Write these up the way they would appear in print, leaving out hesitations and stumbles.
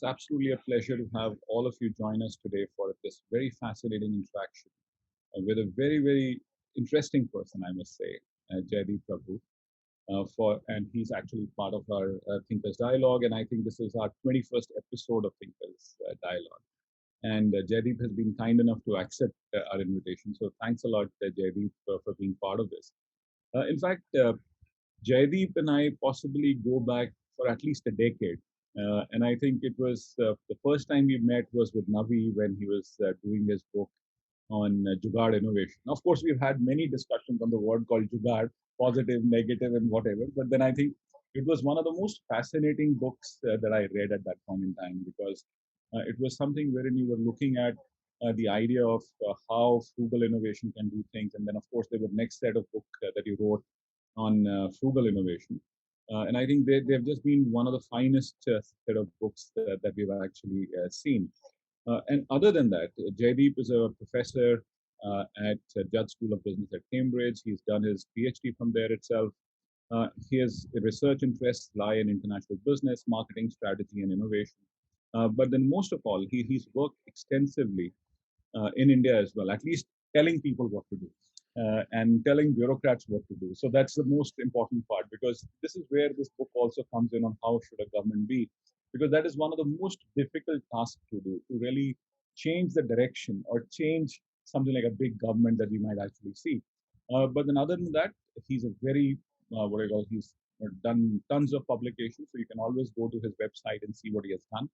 it's absolutely a pleasure to have all of you join us today for this very fascinating interaction with a very, very interesting person, I must say, Jaideep Prabhu. And he's actually part of our Thinkers Dialog, and I think this is our 21st episode of Thinkers Dialog. And Jaideep has been kind enough to accept our invitation. So thanks a lot, Jaideep, for being part of this. In fact, Jaideep and I possibly go back for at least a decade. And I think it was the first time we met was with Navi when he was doing his book on Jugaad Innovation. Of course, we've had many discussions on the word called Jugaad, positive, negative, and whatever. But then I think it was one of the most fascinating books that I read at that point in time because it was something wherein you were looking at the idea of how frugal innovation can do things. And then, of course, there were next set of book that you wrote on frugal innovation. And I think they've just been one of the finest set of books that we've actually seen. And other than that, Jaideep is a professor at Judd School of Business at Cambridge. He's done his PhD from there itself. His research interests lie in international business, marketing, strategy, and innovation. But then most of all, he's worked extensively in India as well, at least telling people what to do and telling bureaucrats what to do. So that's the most important part because this is where this book also comes in on how should a government be, because that is one of the most difficult tasks to do, to really change the direction or change something like a big government that we might actually see. But then other than that, he's a very, he's done tons of publications, so you can always go to his website and see what he has done.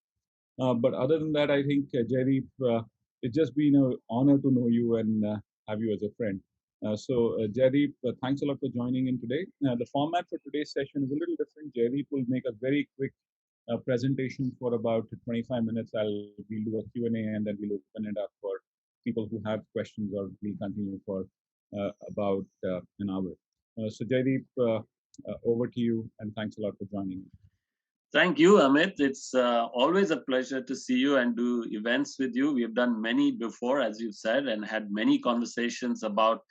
But other than that, I think, Jaideep, it's just been an honor to know you and have you as a friend. Jaideep, thanks a lot for joining in today. The format for today's session is a little different. Jaideep will make a very quick presentation for about 25 minutes. We'll do a Q&A and then we'll open it up for people who have questions, or we'll continue for about an hour. So Jaideep, over to you, and thanks a lot for joining. Thank you, Amit. It's always a pleasure to see you and do events with you. We have done many before, as you've said, and had many conversations about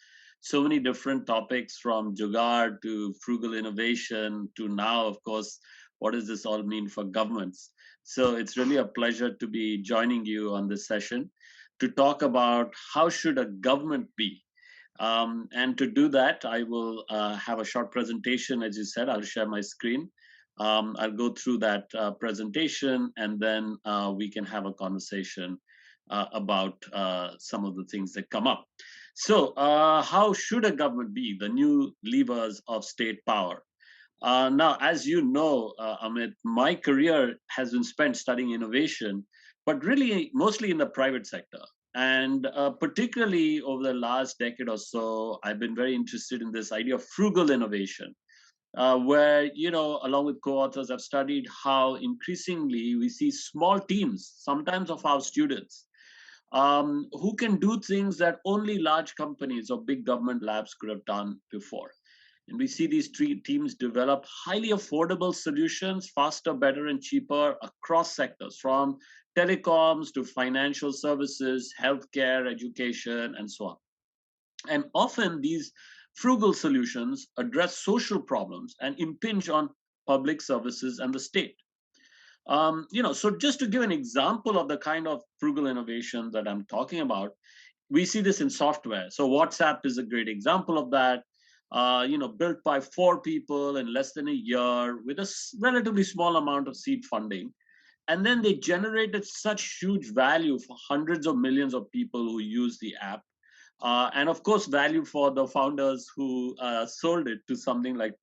so many different topics, from Jugaad to frugal innovation to now, of course, what does this all mean for governments? So it's really a pleasure to be joining you on this session to talk about how should a government be. And to do that, I will have a short presentation. As you said, I'll share my screen. I'll go through that presentation, and then we can have a conversation about some of the things that come up. So how should a government be? The new levers of state power. Now, as you know, Amit, my career has been spent studying innovation, but really mostly in the private sector. And particularly over the last decade or so, I've been very interested in this idea of frugal innovation. Where, along with co-authors, I've studied how increasingly we see small teams, sometimes of our students, who can do things that only large companies or big government labs could have done before. And we see these three teams develop highly affordable solutions, faster, better, and cheaper across sectors, from telecoms to financial services, healthcare, education, and so on. And often these frugal solutions address social problems and impinge on public services and the state. So just to give an example of the kind of frugal innovation that I'm talking about, we see this in software. So WhatsApp is a great example of that. Built by 4 people in less than a year with a relatively small amount of seed funding. And then they generated such huge value for hundreds of millions of people who use the app. And of course, value for the founders who sold it to something like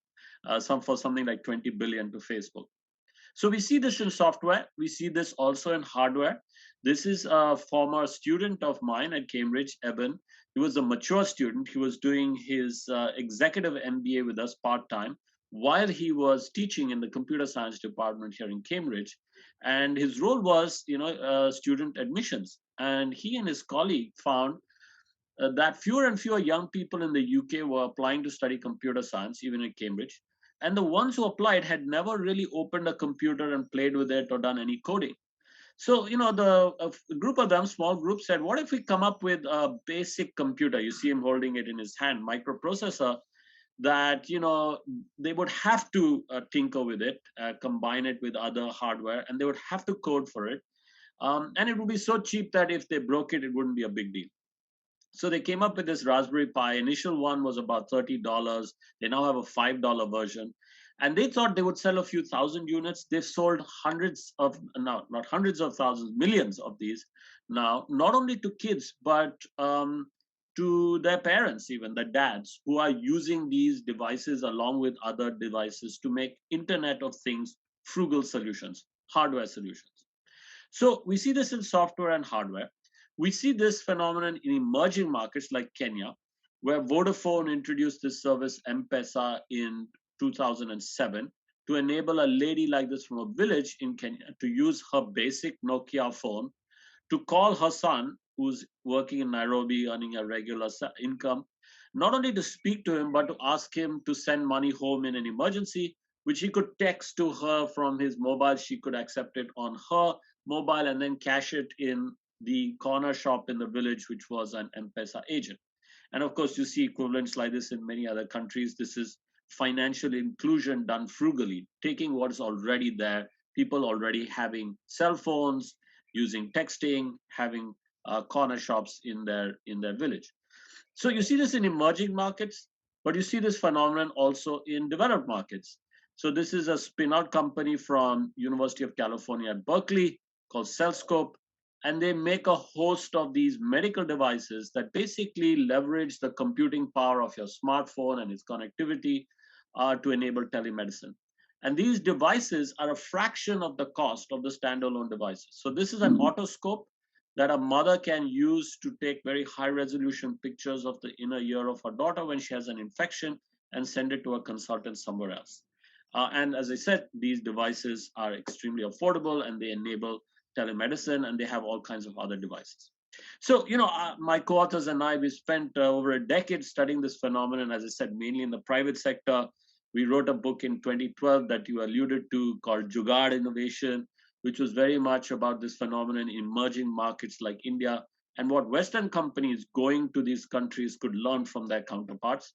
20 billion to Facebook. So we see this in software. We see this also in hardware. This is a former student of mine at Cambridge, Eben. He was a mature student. He was doing his executive MBA with us part-time while he was teaching in the computer science department here in Cambridge. And his role was, student admissions. And he and his colleague found that fewer and fewer young people in the UK were applying to study computer science, even at Cambridge. And the ones who applied had never really opened a computer and played with it or done any coding. So, a group of them, small group, said, what if we come up with a basic computer? You see him holding it in his hand, microprocessor, that they would have to tinker with it, combine it with other hardware, and they would have to code for it. And it would be so cheap that if they broke it, it wouldn't be a big deal. So they came up with this Raspberry Pi. Initial one was about $30. They now have a $5 version. And they thought they would sell a few thousand units. They've sold hundreds of, now not hundreds of thousands, millions of these now, not only to kids, but to their parents, even their dads, who are using these devices along with other devices to make Internet of Things frugal solutions, hardware solutions. So we see this in software and hardware. We see this phenomenon in emerging markets like Kenya, where Vodafone introduced this service M-Pesa in 2007 to enable a lady like this from a village in Kenya to use her basic Nokia phone to call her son, who's working in Nairobi, earning a regular income, not only to speak to him, but to ask him to send money home in an emergency, which he could text to her from his mobile. She could accept it on her mobile and then cash it in the corner shop in the village, which was an M-Pesa agent. And of course, you see equivalents like this in many other countries. This is financial inclusion done frugally, taking what is already there, people already having cell phones, using texting, having corner shops in their village. So you see this in emerging markets, but you see this phenomenon also in developed markets. So this is a spin-out company from University of California at Berkeley called CellScope, and they make a host of these medical devices that basically leverage the computing power of your smartphone and its connectivity to enable telemedicine. And these devices are a fraction of the cost of the standalone devices. So this is an otoscope that a mother can use to take very high resolution pictures of the inner ear of her daughter when she has an infection and send it to a consultant somewhere else. And as I said, these devices are extremely affordable and they enable telemedicine, and they have all kinds of other devices. So, my co-authors and I, we spent over a decade studying this phenomenon, as I said, mainly in the private sector. We wrote a book in 2012 that you alluded to called Jugaad Innovation, which was very much about this phenomenon in emerging markets like India and what Western companies going to these countries could learn from their counterparts.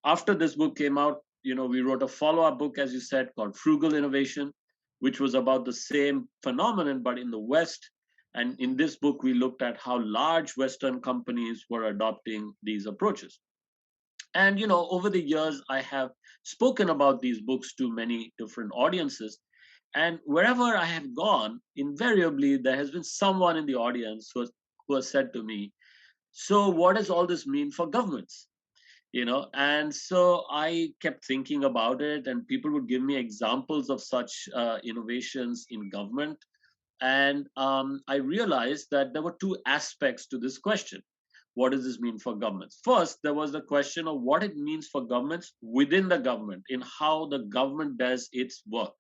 After this book came out, we wrote a follow-up book, as you said, called Frugal Innovation, which was about the same phenomenon, but in the West. And in this book, we looked at how large Western companies were adopting these approaches. And, over the years, I have spoken about these books to many different audiences. And wherever I have gone, invariably, there has been someone in the audience who has said to me, so what does all this mean for governments? And so I kept thinking about it, and people would give me examples of such innovations in government. And I realized that there were two aspects to this question. What does this mean for governments? First, there was the question of what it means for governments within the government, in how the government does its work,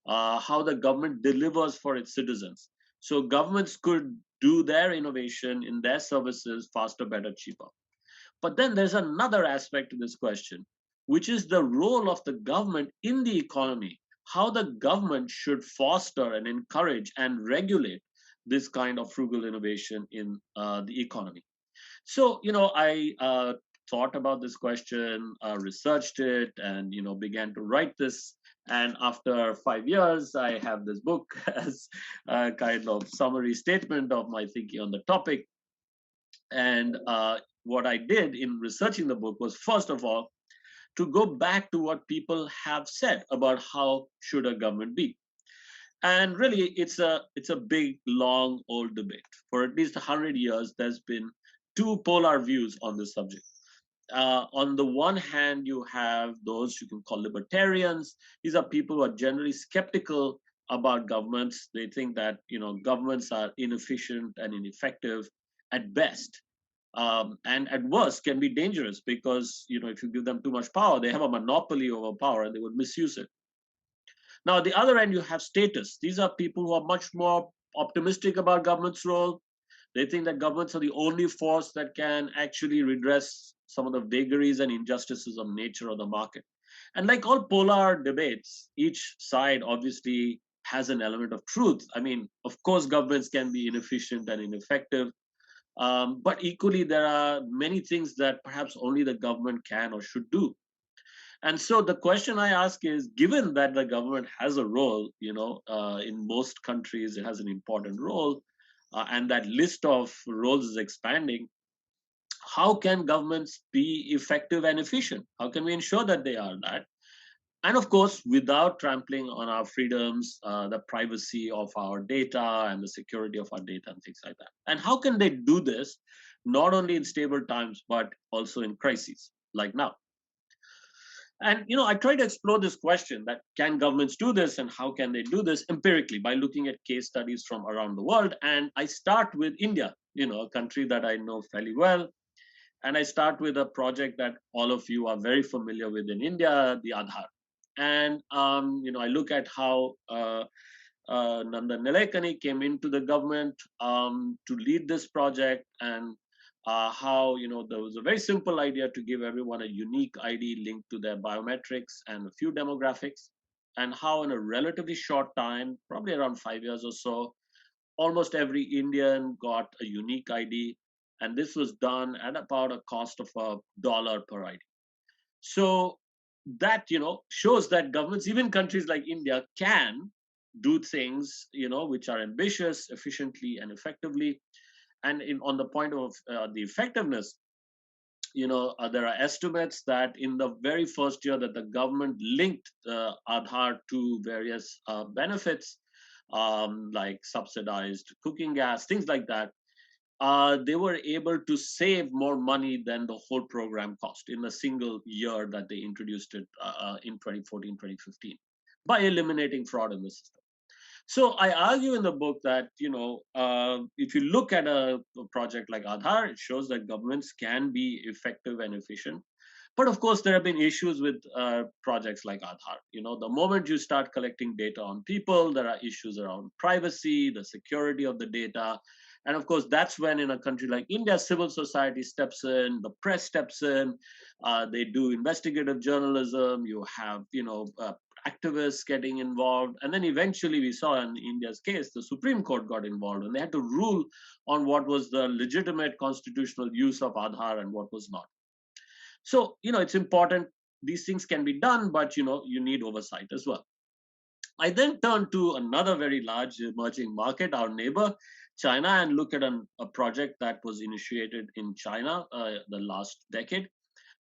how the government delivers for its citizens. So governments could do their innovation in their services faster, better, cheaper. But then there's another aspect to this question, which is the role of the government in the economy, how the government should foster and encourage and regulate this kind of frugal innovation in the economy. So, I thought about this question, researched it, and, began to write this. And after 5 years, I have this book as a kind of summary statement of my thinking on the topic. And what I did in researching the book was, first of all, to go back to what people have said about how should a government be. And really, it's a big, long, old debate. For at least 100 years, there's been two polar views on this subject. On the one hand, you have those you can call libertarians. These are people who are generally skeptical about governments. They think that governments are inefficient and ineffective at best, and at worst can be dangerous because if you give them too much power, they have a monopoly over power and they would misuse it. Now, at the other end, you have statists. These are people who are much more optimistic about government's role. They think that governments are the only force that can actually redress some of the vagaries and injustices of nature or the market. And like all polar debates, each side obviously has an element of truth. I mean, of course, governments can be inefficient and ineffective, but equally, there are many things that perhaps only the government can or should do. And so the question I ask is, given that the government has a role, in most countries, it has an important role, and that list of roles is expanding, how can governments be effective and efficient? How can we ensure that they are that? And of course, without trampling on our freedoms, the privacy of our data and the security of our data and things like that. And how can they do this not only in stable times, but also in crises like now? And I try to explore this question, that can governments do this and how can they do this empirically by looking at case studies from around the world. And I start with India, a country that I know fairly well. And I start with a project that all of you are very familiar with in India, the Aadhaar. And I look at how Nanda Nilekani came into the government to lead this project, and how there was a very simple idea to give everyone a unique ID linked to their biometrics and a few demographics, and how in a relatively short time, probably around 5 years or so, almost every Indian got a unique ID, and this was done at about a cost of $1 per ID. So that shows that governments, even countries like India, can do things which are ambitious, efficiently, and effectively. And on the point of the effectiveness, there are estimates that in the very first year that the government linked Aadhaar to various benefits, like subsidized cooking gas, things like that, they were able to save more money than the whole program cost in a single year that they introduced it in 2014, 2015, by eliminating fraud in the system. So I argue in the book that if you look at a project like Aadhaar, it shows that governments can be effective and efficient. But of course, there have been issues with projects like Aadhaar. The moment you start collecting data on people, there are issues around privacy, the security of the data. And of course, that's when in a country like India, civil society steps in, the press steps in, they do investigative journalism, you have, activists getting involved. And then eventually we saw in India's case, the Supreme Court got involved and they had to rule on what was the legitimate constitutional use of Aadhaar and what was not. So, it's important. These things can be done, but, you need oversight as well. I then turn to another very large emerging market, our neighbor, China, and look at a project that was initiated in China the last decade,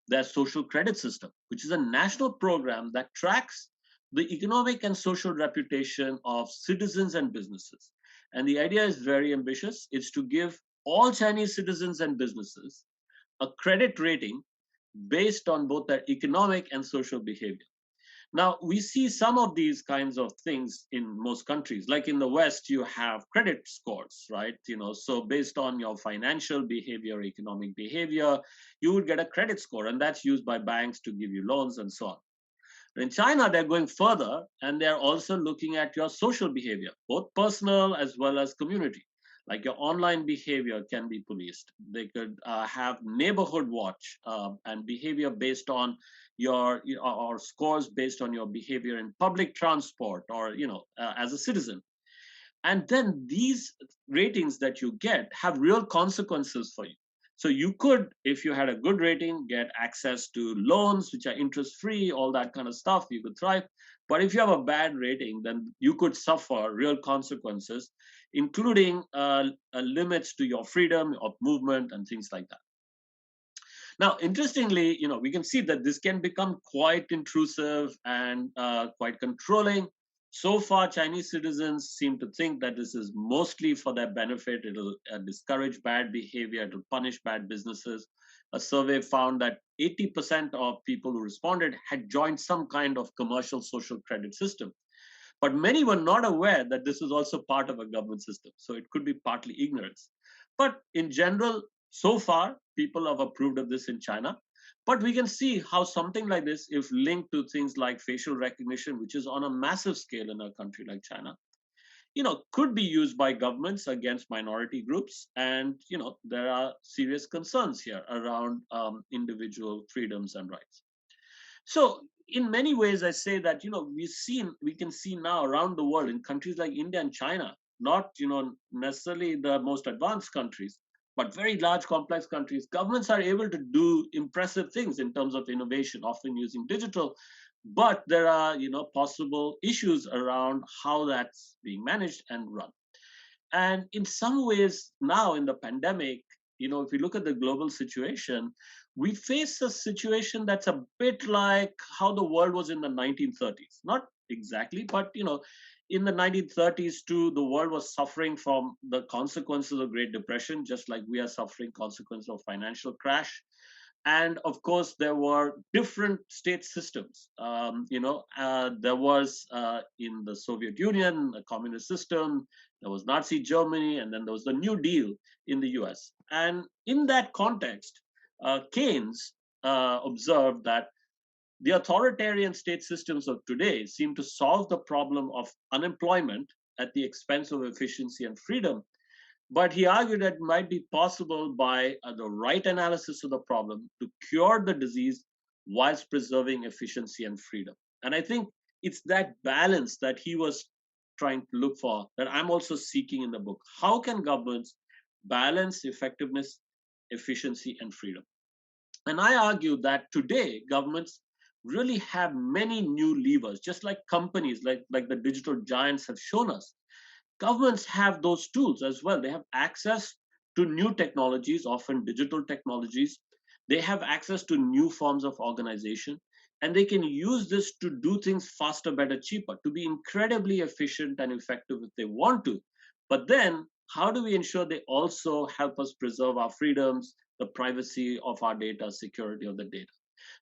their social credit system, which is a national program that tracks the economic and social reputation of citizens and businesses. And the idea is very ambitious. It's to give all Chinese citizens and businesses a credit rating based on both their economic and social behavior. Now, we see some of these kinds of things in most countries. Like in the West, you have credit scores, right? So based on your financial behavior, economic behavior, you would get a credit score, and that's used by banks to give you loans and so on. In China, they're going further, and they're also looking at your social behavior, both personal as well as community. Like your online behavior can be policed. They could have neighborhood watch and behavior based on your or scores based on your behavior in public transport or as a citizen. And then these ratings that you get have real consequences for you. So you could, if you had a good rating, get access to loans which are interest free, all that kind of stuff. You could thrive. But if you have a bad rating, then you could suffer real consequences, including limits to your freedom of movement and things like that. Now, interestingly, we can see that this can become quite intrusive and quite controlling. So far, Chinese citizens seem to think that this is mostly for their benefit. It'll discourage bad behavior, it'll punish bad businesses. A survey found that 80% of people who responded had joined some kind of commercial social credit system. But many were not aware that this is also part of a government system. So it could be partly ignorance. But in general, so far, people have approved of this in China. But we can see how something like this, if linked to things like facial recognition, which is on a massive scale in a country like China, could be used by governments against minority groups. And, there are serious concerns here around individual freedoms and rights. So in many ways, I say that, we can see now around the world in countries like India and China, not, necessarily the most advanced countries, But very large, complex countries, governments are able to do impressive things in terms of innovation, often using digital. But there are, possible issues around how that's being managed and run. And in some ways, now in the pandemic, if we look at the global situation, we face a situation that's a bit like how the world was in the 1930s. Not exactly, but in the 1930s too, the world was suffering from the consequences of Great Depression, just like we are suffering consequences of financial crash. And of course there were different state systems. There was in the Soviet Union a communist system, there was Nazi Germany, and then there was the New Deal in the US. And in that context, Keynes observed that the authoritarian state systems of today seem to solve the problem of unemployment at the expense of efficiency and freedom. But he argued that it might be possible by the right analysis of the problem to cure the disease whilst preserving efficiency and freedom. And I think it's that balance that he was trying to look for that I'm also seeking in the book. How can governments balance effectiveness, efficiency, and freedom? And I argue that today governments really have many new levers, just like companies, like the digital giants have shown us. Governments have those tools as well. They have access to new technologies, often digital technologies. They have access to new forms of organization, and they can use this to do things faster, better, cheaper, to be incredibly efficient and effective if they want to. But then, how do we ensure they also help us preserve our freedoms, the privacy of our data, security of the data?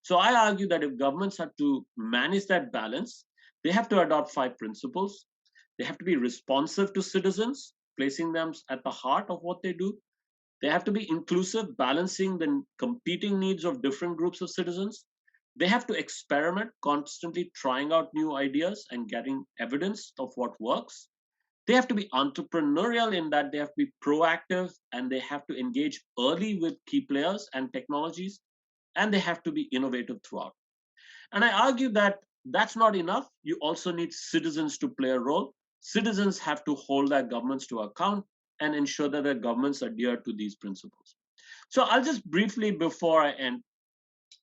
So I argue that if governments have to manage that balance, they have to adopt five principles. They have to be responsive to citizens, placing them at the heart of what they do. They have to be inclusive, balancing the competing needs of different groups of citizens. They have to experiment, constantly trying out new ideas and getting evidence of what works. They have to be entrepreneurial in that they have to be proactive and they have to engage early with key players and technologies, and they have to be innovative throughout. And I argue that that's not enough. You also need citizens to play a role. Citizens have to hold their governments to account and ensure that their governments adhere to these principles. So I'll just briefly, before I end,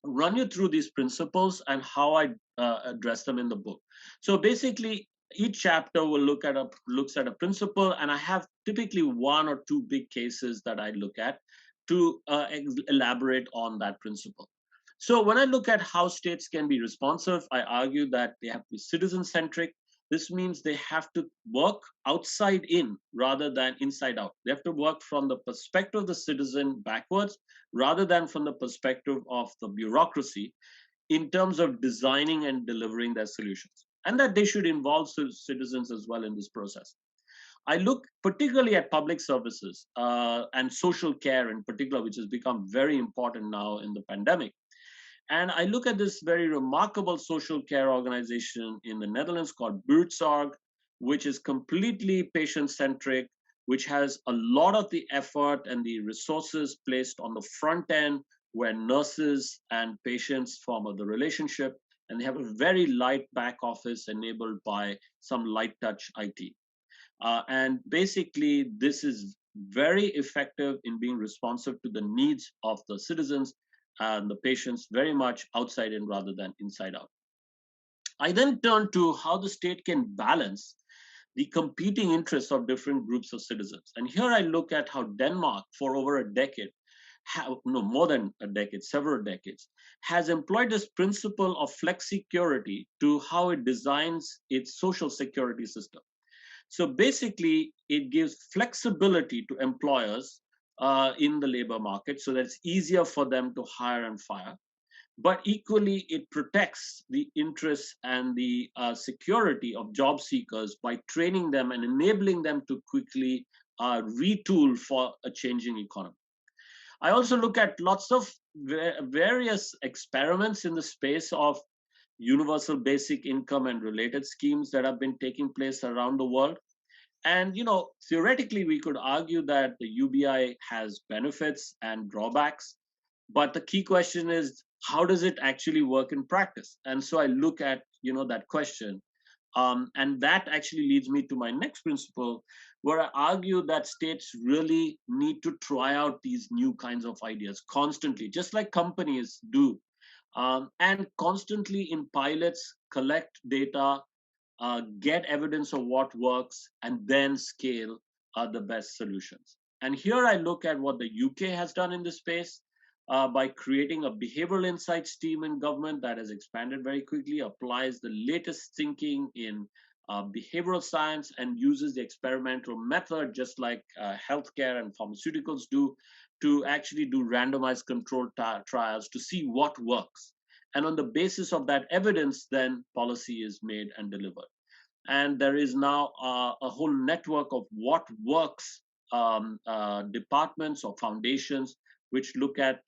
run you through these principles and how I address them in the book. So basically, each chapter will looks at a principle, and I have typically one or two big cases that I look at to elaborate on that principle. So when I look at how states can be responsive, I argue that they have to be citizen centric. This means they have to work outside in rather than inside out. They have to work from the perspective of the citizen backwards rather than from the perspective of the bureaucracy in terms of designing and delivering their solutions. And that they should involve citizens as well in this process. I look particularly at public services and social care in particular, which has become very important now in the pandemic. And I look at this very remarkable social care organization in the Netherlands called Buurtzorg, which is completely patient centric, which has a lot of the effort and the resources placed on the front end where nurses and patients form the relationship. And they have a very light back office enabled by some light touch IT. And basically, this is very effective in being responsive to the needs of the citizens and the patients, very much outside in rather than inside out. I then turn to how the state can balance the competing interests of different groups of citizens. And here I look at how Denmark, for over a decade, no more than a decade, several decades, has employed this principle of flexicurity to how it designs its social security system. So basically, it gives flexibility to employers in the labor market so that it's easier for them to hire and fire. But equally, it protects the interests and the security of job seekers by training them and enabling them to quickly retool for a changing economy. I also look at lots of various experiments in the space of universal basic income and related schemes that have been taking place around the world. And theoretically, we could argue that the UBI has benefits and drawbacks, but the key question is how does it actually work in practice? And so I look at that question. And that actually leads me to my next principle, where I argue that states really need to try out these new kinds of ideas constantly, just like companies do, and constantly in pilots collect data, get evidence of what works, and then scale the best solutions. And here I look at what the UK has done in this space by creating a behavioral insights team in government that has expanded very quickly, applies the latest thinking in behavioral science, and uses the experimental method, just like healthcare and pharmaceuticals do, to actually do randomized controlled trials to see what works. And on the basis of that evidence, then policy is made and delivered. And there is now a whole network of what works departments or foundations which look at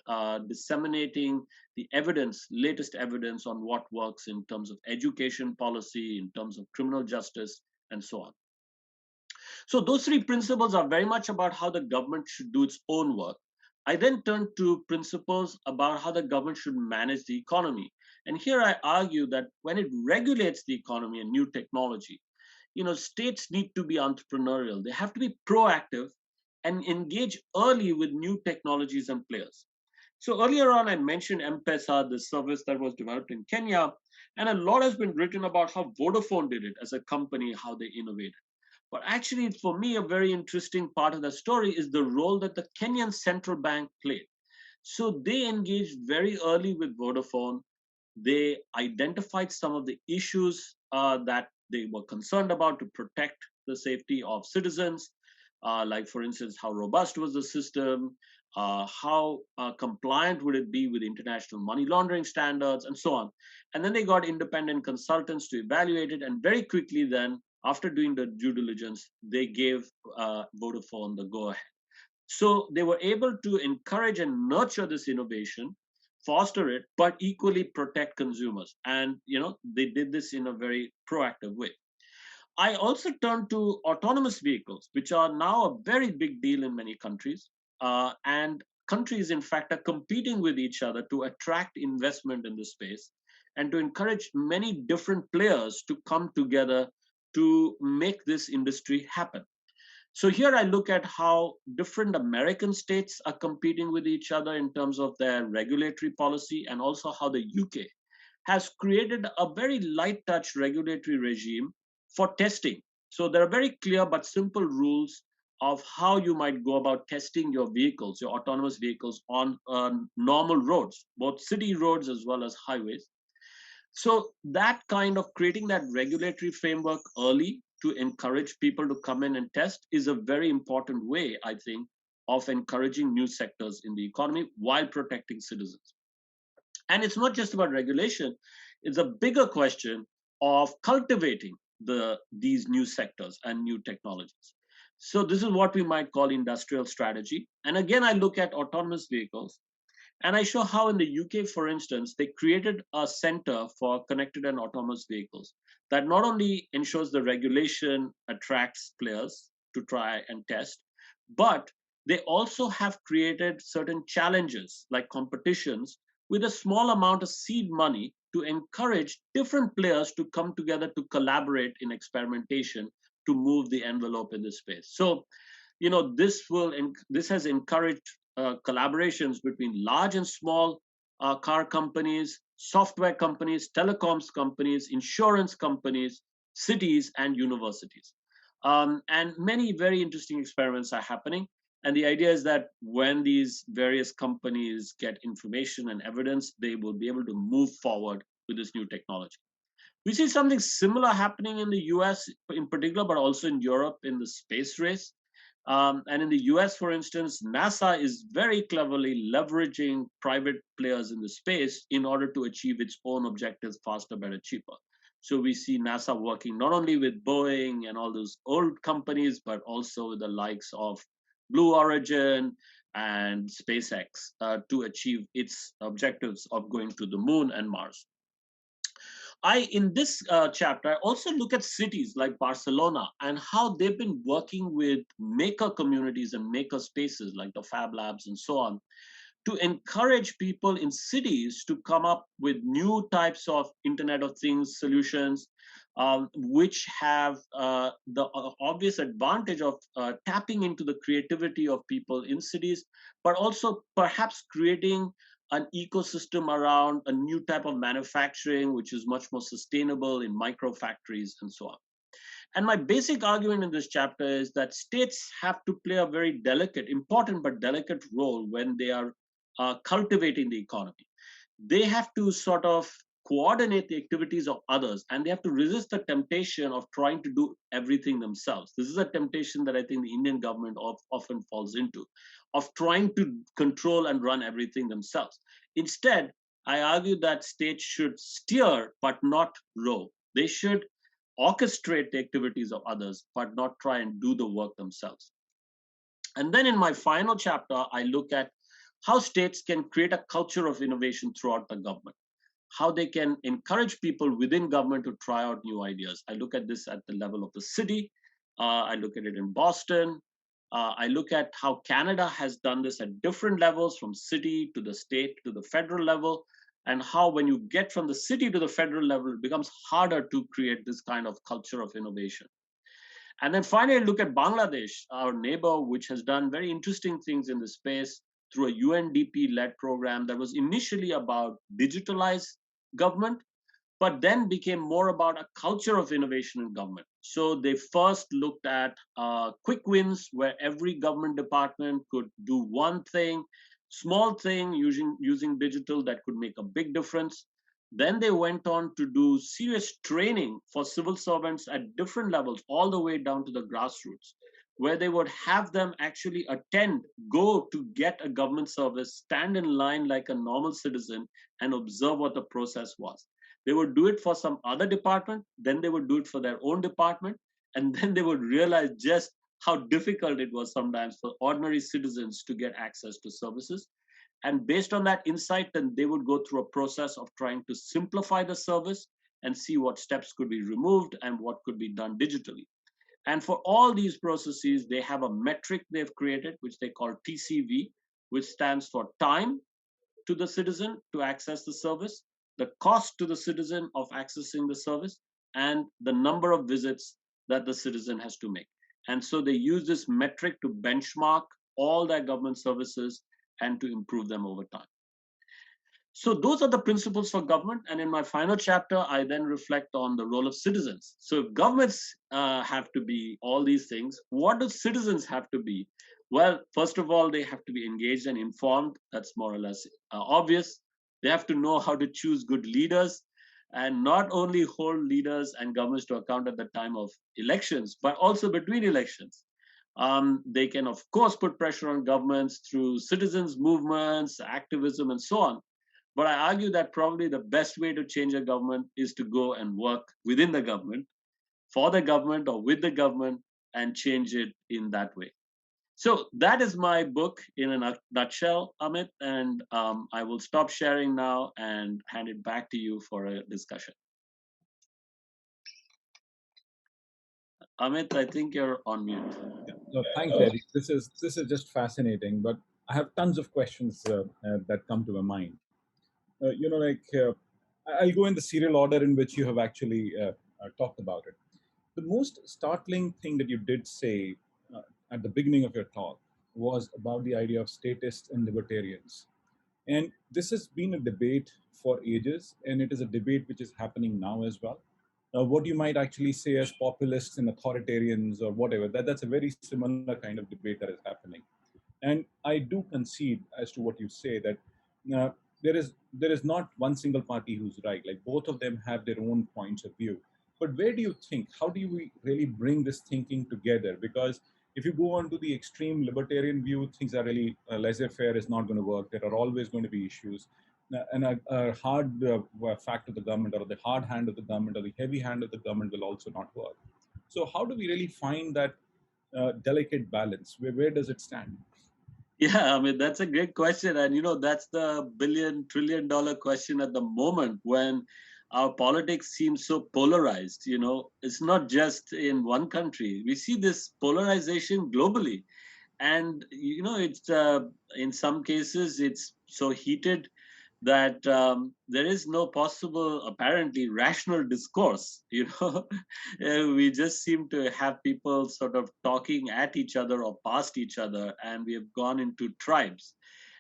disseminating the evidence, latest evidence on what works in terms of education policy, in terms of criminal justice, and so on. So those three principles are very much about how the government should do its own work. I then turn to principles about how the government should manage the economy. And here I argue that when it regulates the economy and new technology, states need to be entrepreneurial. They have to be proactive and engage early with new technologies and players. So earlier on, I mentioned M-Pesa, the service that was developed in Kenya, and a lot has been written about how Vodafone did it as a company, how they innovated. But actually, for me, a very interesting part of the story is the role that the Kenyan central bank played. So they engaged very early with Vodafone. They identified some of the issues that they were concerned about to protect the safety of citizens, like, for instance, how robust was the system, how compliant would it be with international money laundering standards, and so on. And then they got independent consultants to evaluate it. And very quickly, then, after doing the due diligence, they gave Vodafone the go ahead. So they were able to encourage and nurture this innovation, foster it, but equally protect consumers. And they did this in a very proactive way. I also turn to autonomous vehicles, which are now a very big deal in many countries. And countries, in fact, are competing with each other to attract investment in this space and to encourage many different players to come together to make this industry happen. So here I look at how different American states are competing with each other in terms of their regulatory policy, and also how the UK has created a very light touch regulatory regime for testing. So there are very clear but simple rules of how you might go about testing your vehicles, your autonomous vehicles, on normal roads, both city roads as well as highways. So that kind of creating that regulatory framework early to encourage people to come in and test is a very important way, I think, of encouraging new sectors in the economy while protecting citizens. And it's not just about regulation, it's a bigger question of cultivating these new sectors and new technologies. So this is what we might call industrial strategy. And again, I look at autonomous vehicles, and I show how in the UK, for instance, they created a center for connected and autonomous vehicles that not only ensures the regulation attracts players to try and test, but they also have created certain challenges like competitions with a small amount of seed money to encourage different players to come together to collaborate in experimentation to move the envelope in this space. So, this has encouraged collaborations between large and small car companies, software companies, telecoms companies, insurance companies, cities, and universities. And many very interesting experiments are happening. And the idea is that when these various companies get information and evidence, they will be able to move forward with this new technology. We see something similar happening in the US in particular, but also in Europe in the space race. And in the US, for instance, NASA is very cleverly leveraging private players in the space in order to achieve its own objectives faster, better, cheaper. So we see NASA working not only with Boeing and all those old companies, but also with the likes of Blue Origin and SpaceX to achieve its objectives of going to the moon and Mars. In this chapter, I also look at cities like Barcelona and how they've been working with maker communities and maker spaces like the Fab Labs and so on to encourage people in cities to come up with new types of Internet of Things solutions, which have the obvious advantage of tapping into the creativity of people in cities, but also perhaps creating an ecosystem around a new type of manufacturing, which is much more sustainable in micro factories and so on. And my basic argument in this chapter is that states have to play a very delicate, important but delicate role when they are cultivating the economy. They have to sort of coordinate the activities of others, and they have to resist the temptation of trying to do everything themselves. This is a temptation that I think the Indian government often falls into, of trying to control and run everything themselves. Instead, I argue that states should steer but not row. They should orchestrate the activities of others but not try and do the work themselves. And then in my final chapter, I look at how states can create a culture of innovation throughout the government, how they can encourage people within government to try out new ideas. I look at this at the level of the city. I look at it in Boston. I look at how Canada has done this at different levels, from city to the state to the federal level, and how when you get from the city to the federal level, it becomes harder to create this kind of culture of innovation. And then finally, look at Bangladesh, our neighbor, which has done very interesting things in this space through a UNDP-led program that was initially about digitalized government, but then became more about a culture of innovation in government. So they first looked at quick wins where every government department could do one thing, small thing using digital that could make a big difference. Then they went on to do serious training for civil servants at different levels, all the way down to the grassroots, where they would have them actually attend, go to get a government service, stand in line like a normal citizen, and observe what the process was. They would do it for some other department, then they would do it for their own department, and then they would realize just how difficult it was sometimes for ordinary citizens to get access to services. And based on that insight, then they would go through a process of trying to simplify the service and see what steps could be removed and what could be done digitally. And for all these processes, they have a metric they've created, which they call TCV, which stands for time to the citizen to access the service, the cost to the citizen of accessing the service, and the number of visits that the citizen has to make. And so they use this metric to benchmark all their government services and to improve them over time. So those are the principles for government. And in my final chapter, I then reflect on the role of citizens. So if governments have to be all these things, what do citizens have to be? Well, first of all, they have to be engaged and informed. That's more or less obvious. They have to know how to choose good leaders and not only hold leaders and governments to account at the time of elections, but also between elections. They can, of course, put pressure on governments through citizens' movements, activism, and so on. But I argue that probably the best way to change a government is to go and work within the government, for the government or with the government, and change it in that way. So that is my book in a nutshell, Amit, and I will stop sharing now and hand it back to you for a discussion. Amit, I think you're on mute. Yeah. No, thanks, Eddie. This is just fascinating, but I have tons of questions that come to my mind. I'll go in the serial order in which you have actually talked about it. The most startling thing that you did say at the beginning of your talk was about the idea of statists and libertarians. And this has been a debate for ages, and it is a debate which is happening now as well. What you might actually say as populists and authoritarians or whatever, that's a very similar kind of debate that is happening. And I do concede as to what you say that uh, there is not one single party who's right. Like both of them have their own points of view. But where do you think? How do we really bring this thinking together? Because if you go on to the extreme libertarian view, things are really laissez-faire is not going to work. There are always going to be issues. And a hard fact of the government or the hard hand of the government or the heavy hand of the government will also not work. So how do we really find that delicate balance? Where does it stand? Yeah, I mean, that's a great question. And, that's the billion, trillion dollar question at the moment when our politics seems so polarized. It's not just in one country. We see this polarization globally. and it's in some cases it's so heated that there is no possible apparently rational discourse. We just seem to have people sort of talking at each other or past each other, and we have gone into tribes.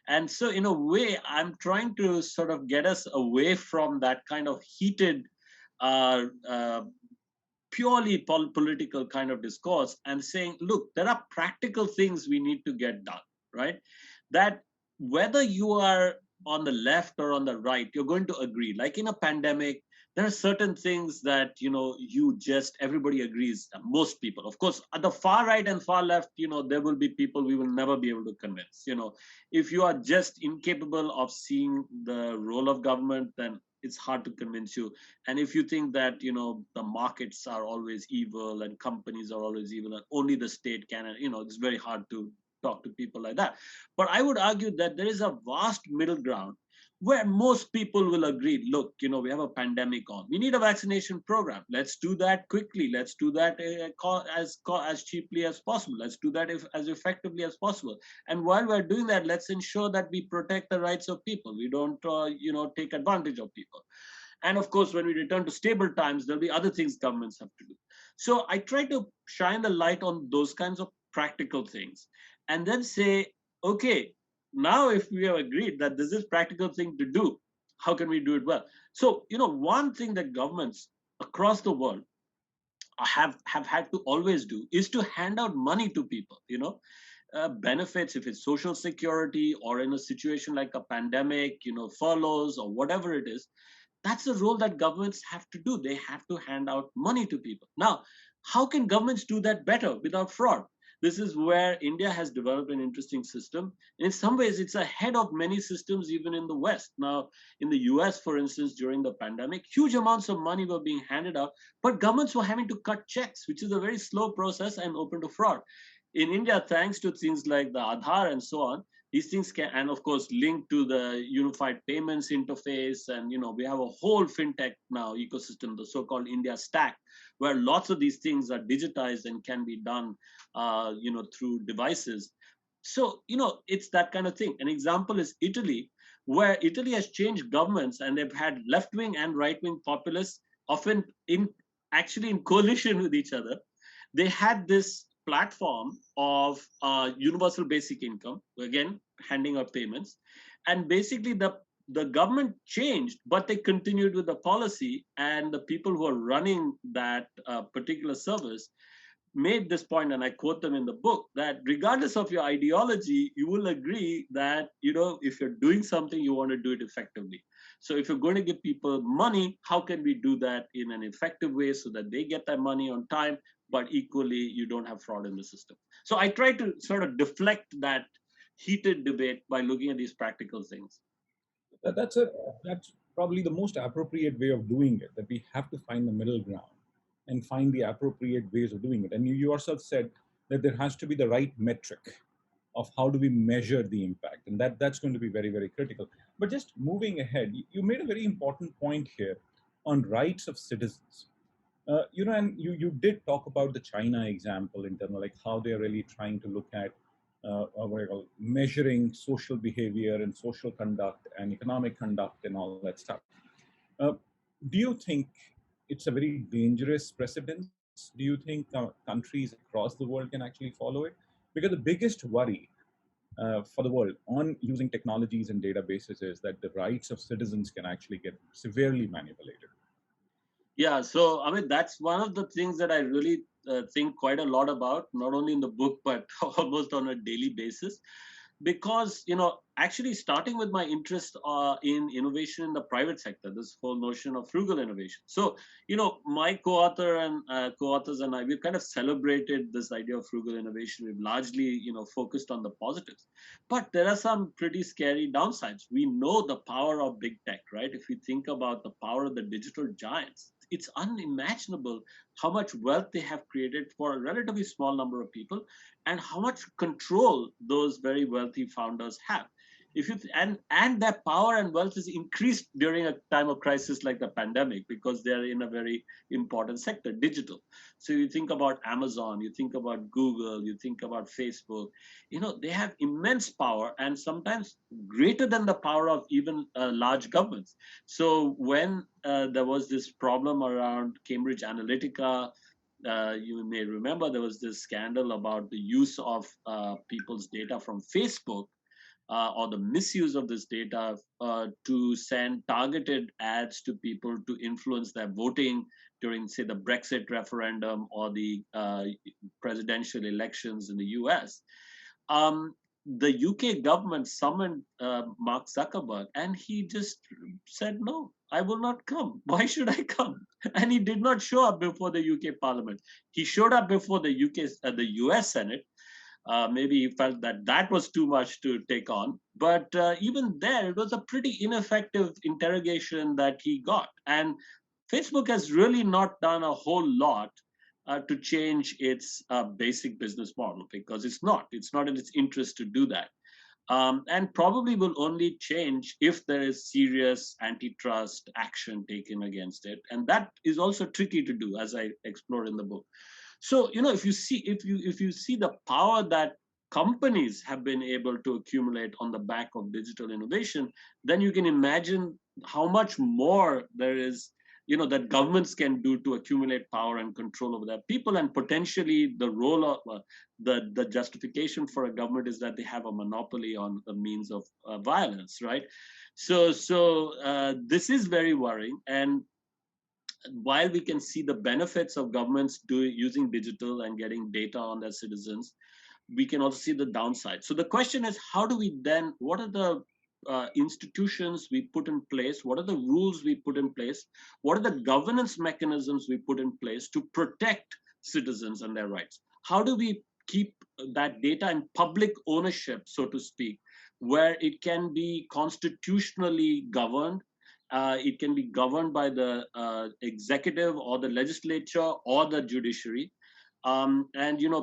And so in a way, I'm trying to sort of get us away from that kind of heated uh, uh, purely political kind of discourse, and saying, look, there are practical things we need to get done, right? That whether you are on the left or on the right, you're going to agree. Like in a pandemic, there are certain things that you just everybody agrees. Most people, of course, at the far right and far left, there will be people we will never be able to convince. If you are just incapable of seeing the role of government, then it's hard to convince you. And if you think that the markets are always evil and companies are always evil and only the state can, it's very hard to talk to people like that. But I would argue that there is a vast middle ground where most people will agree, look, we have a pandemic on, we need a vaccination program, let's do that quickly, let's do that as cheaply as possible, let's do that as effectively as possible. And while we're doing that, let's ensure that we protect the rights of people, we don't take advantage of people. And of course, when we return to stable times, there'll be other things governments have to do. So I try to shine the light on those kinds of practical things, and then say, okay, now if we have agreed that this is practical thing to do, how can we do it well? So, one thing that governments across the world have had to always do is to hand out money to people, benefits, if it's social security, or in a situation like a pandemic, furloughs or whatever it is. That's the role that governments have to do. They have to hand out money to people. Now, how can governments do that better without fraud? This is where India has developed an interesting system. In some ways, it's ahead of many systems, even in the West. Now, in the US, for instance, during the pandemic, huge amounts of money were being handed out, but governments were having to cut checks, which is a very slow process and open to fraud. In India, thanks to things like the Aadhaar and so on, these things can, and of course linked to the unified payments interface, and we have a whole fintech now ecosystem, the so-called India stack, where lots of these things are digitized and can be done through devices. So it's that kind of thing. An example is Italy, where Italy has changed governments, and they've had left-wing and right-wing populists, often in actually in coalition with each other. They had this platform of universal basic income, again handing out payments, and basically the government changed, but they continued with the policy, and the people who are running that particular service made this point, and I quote them in the book, that regardless of your ideology, you will agree that if you're doing something, you want to do it effectively. So if you're going to give people money, how can we do that in an effective way so that they get their money on time, but equally you don't have fraud in the system? So I try to sort of deflect that heated debate by looking at these practical things. That's probably the most appropriate way of doing it. That we have to find the middle ground and find the appropriate ways of doing it. And you yourself said that there has to be the right metric of how do we measure the impact, and that's going to be very, very critical. But just moving ahead, you made a very important point here on rights of citizens. And you did talk about the China example in terms of like how they're really trying to look at what I call measuring social behavior and social conduct and economic conduct and all that stuff. Uh, do you think it's a very dangerous precedence? Do you think countries across the world can actually follow it? Because the biggest worry for the world on using technologies and databases is that the rights of citizens can actually get severely manipulated. Yeah, so I mean that's one of the things that I really think quite a lot about, not only in the book but almost on a daily basis, because actually starting with my interest in innovation in the private sector, this whole notion of frugal innovation. So my co-author and co-authors and I, we've kind of celebrated this idea of frugal innovation. We've largely focused on the positives, but there are some pretty scary downsides. We know the power of big tech, right? If we think about the power of the digital giants, it's unimaginable how much wealth they have created for a relatively small number of people, and how much control those very wealthy founders have. if you and their power and wealth is increased during a time of crisis like the pandemic, because they're in a very important sector, digital. So you think about Amazon, you think about Google, you think about Facebook. They have immense power, and sometimes greater than the power of even large governments. So when there was this problem around Cambridge Analytica, you may remember there was this scandal about the use of people's data from Facebook, or the misuse of this data to send targeted ads to people to influence their voting during, say, the Brexit referendum or the presidential elections in the US. The UK government summoned Mark Zuckerberg, and he just said, "No, I will not come. Why should I come?" And he did not show up before the UK Parliament. He showed up before the US Senate. Maybe he felt that that was too much to take on. But even there, it was a pretty ineffective interrogation that he got. And Facebook has really not done a whole lot to change its basic business model, because it's not in its interest to do that. And probably will only change if there is serious antitrust action taken against it. And that is also tricky to do, as I explored in the book. So if you see the power that companies have been able to accumulate on the back of digital innovation, then you can imagine how much more there is, that governments can do to accumulate power and control over their people. And potentially the role of the justification for a government is that they have a monopoly on the means of violence, right? So this is very worrying. And while we can see the benefits of governments using digital and getting data on their citizens, we can also see the downside. So the question is, how do we then, what are the institutions we put in place? What are the rules we put in place? What are the governance mechanisms we put in place to protect citizens and their rights? How do we keep that data in public ownership, so to speak, where it can be constitutionally governed? It can be governed by the executive or the legislature or the judiciary. And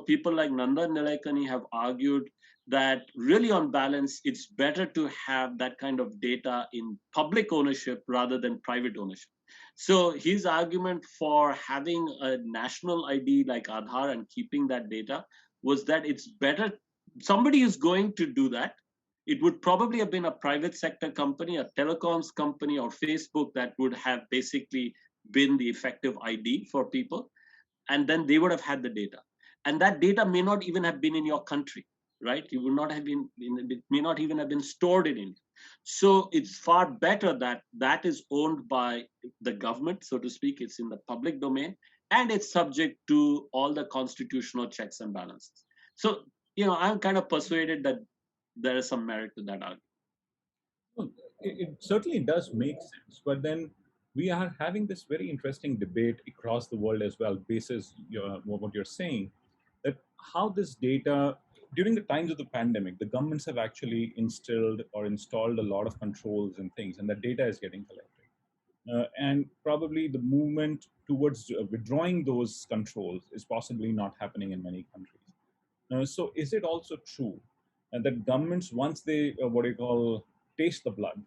people like Nandan Nilekani have argued that really, on balance, it's better to have that kind of data in public ownership rather than private ownership. So his argument for having a national ID like Aadhaar and keeping that data was that it's better, somebody is going to do that. It would probably have been a private sector company, a telecoms company, or Facebook that would have basically been the effective ID for people, and then they would have had the data. And that data may not even have been in your country, right? It would not have been, it may not even have been stored in India. So it's far better that that is owned by the government, so to speak. It's in the public domain, and it's subject to all the constitutional checks and balances. So, I'm kind of persuaded that there is some merit to that argument. Well, it certainly does make sense, but then we are having this very interesting debate across the world as well, basis what you're saying, that how this data, during the times of the pandemic, the governments have actually instilled or installed a lot of controls and things, and the data is getting collected. And probably the movement towards withdrawing those controls is possibly not happening in many countries. So is it also true that governments, once they what do you call taste the blood,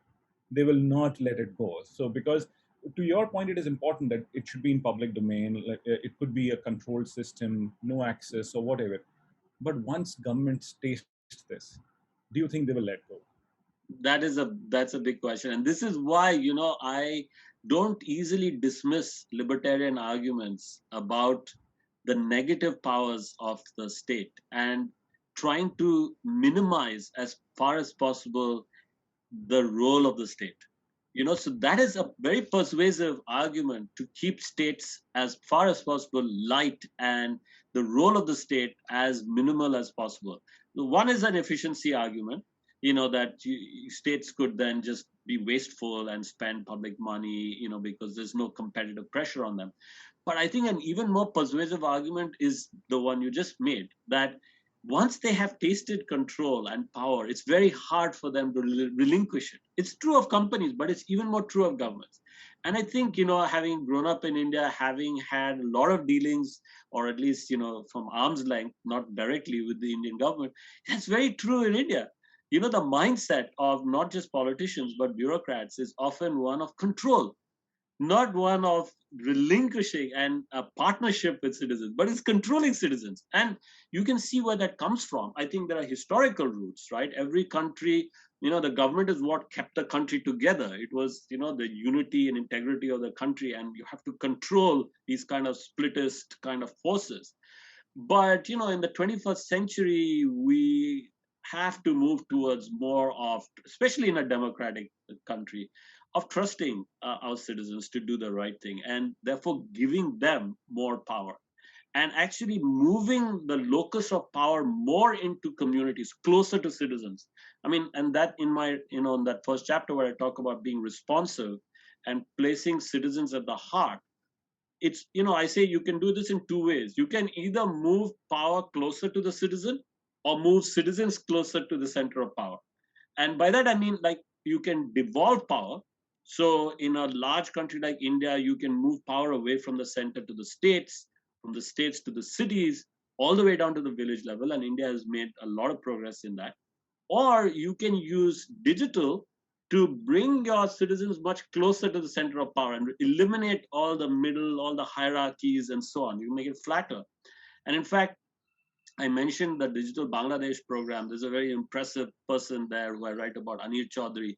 they will not let it go? So because to your point, it is important that it should be in public domain. Like, it could be a controlled system, no access or whatever. But once governments taste this, do you think they will let go? That's a big question, and this is why I don't easily dismiss libertarian arguments about the negative powers of the state, and trying to minimize as far as possible the role of the state. So that is a very persuasive argument, to keep states as far as possible light, and the role of the state as minimal as possible. One is an efficiency argument, that states could then just be wasteful and spend public money, because there's no competitive pressure on them. But I think an even more persuasive argument is the one you just made, that once they have tasted control and power, it's very hard for them to relinquish it. It's true of companies, but it's even more true of governments. And I think, having grown up in India, having had a lot of dealings, or at least, from arm's length, not directly with the Indian government, that's very true in India. The mindset of not just politicians but bureaucrats is often one of control, not one of relinquishing and a partnership with citizens, but it's controlling citizens. And you can see where that comes from. I think there are historical roots, right? Every country, the government is what kept the country together. It was, the unity and integrity of the country, and you have to control these kind of splittist kind of forces. But in the 21st century, we have to move towards more of, especially in a democratic country, of trusting our citizens to do the right thing, and therefore giving them more power, and actually moving the locus of power more into communities, closer to citizens. I mean, and that in my, in that first chapter where I talk about being responsive and placing citizens at the heart, it's, I say you can do this in two ways. You can either move power closer to the citizen, or move citizens closer to the center of power. And by that I mean, like, you can devolve power. So in a large country like India, you can move power away from the center to the states, from the states to the cities, all the way down to the village level, and India has made a lot of progress in that. Or you can use digital to bring your citizens much closer to the center of power and eliminate all the middle, all the hierarchies, and so on. You make it flatter. And in fact, I mentioned the Digital Bangladesh program. There's a very impressive person there who I write about, Anil Chaudhary.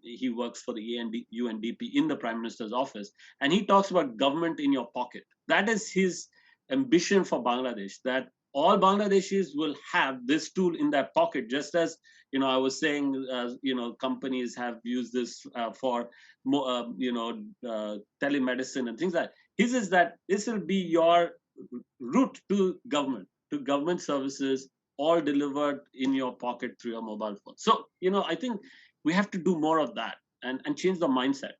He works for the UNDP in the Prime Minister's office. And he talks about government in your pocket. That is his ambition for Bangladesh, that all Bangladeshis will have this tool in their pocket, just as, I was saying, companies have used this for, telemedicine and things like that. His is that this will be your route to government services, all delivered in your pocket through your mobile phone. So, I think we have to do more of that, and change the mindset.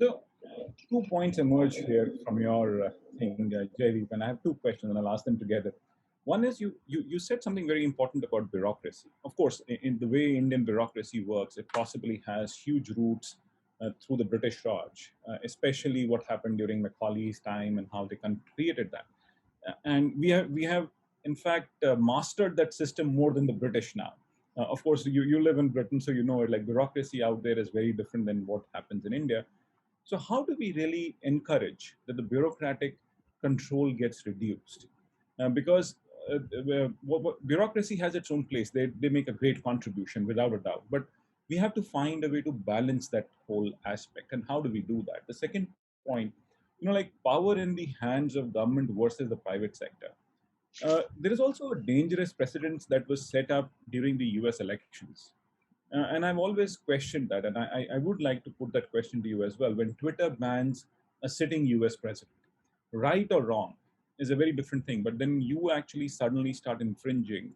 So, two points emerge here from your thing, Jaideep, and I have two questions, and I'll ask them together. One is you said something very important about bureaucracy. Of course, in the way Indian bureaucracy works, it possibly has huge roots through the British Raj, especially what happened during Macaulay's time and how they created that. And we have in fact mastered that system more than the British now. Of course, you live in Britain, so you know it. Like bureaucracy out there is very different than what happens in India. So how do we really encourage that the bureaucratic control gets reduced? Because bureaucracy has its own place. They make a great contribution without a doubt. But we have to find a way to balance that whole aspect. And how do we do that? The second point, like power in the hands of government versus the private sector. There is also a dangerous precedent that was set up during the US elections. And I've always questioned that. And I would like to put that question to you as well. When Twitter bans a sitting US president, right or wrong, is a very different thing. But then you actually suddenly start infringing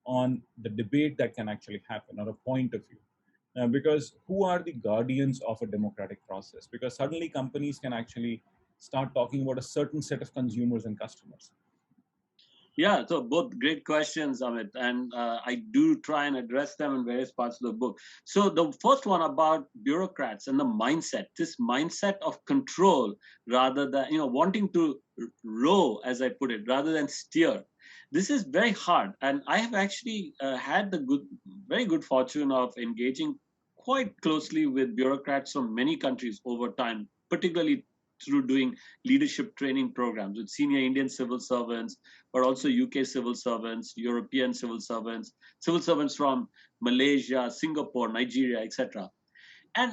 on the debate that can actually happen or a point of view. Because who are the guardians of a democratic process? Because suddenly companies can actually start talking about a certain set of consumers and customers. Yeah, so both great questions, Amit, and I do try and address them in various parts of the book. So the first one about bureaucrats and the mindset, this mindset of control rather than, wanting to row, as I put it, rather than steer. This is very hard, and I have actually had the very good fortune of engaging quite closely with bureaucrats from many countries over time, particularly through doing leadership training programs with senior Indian civil servants, but also UK civil servants, European civil servants from Malaysia, Singapore, Nigeria, etc. And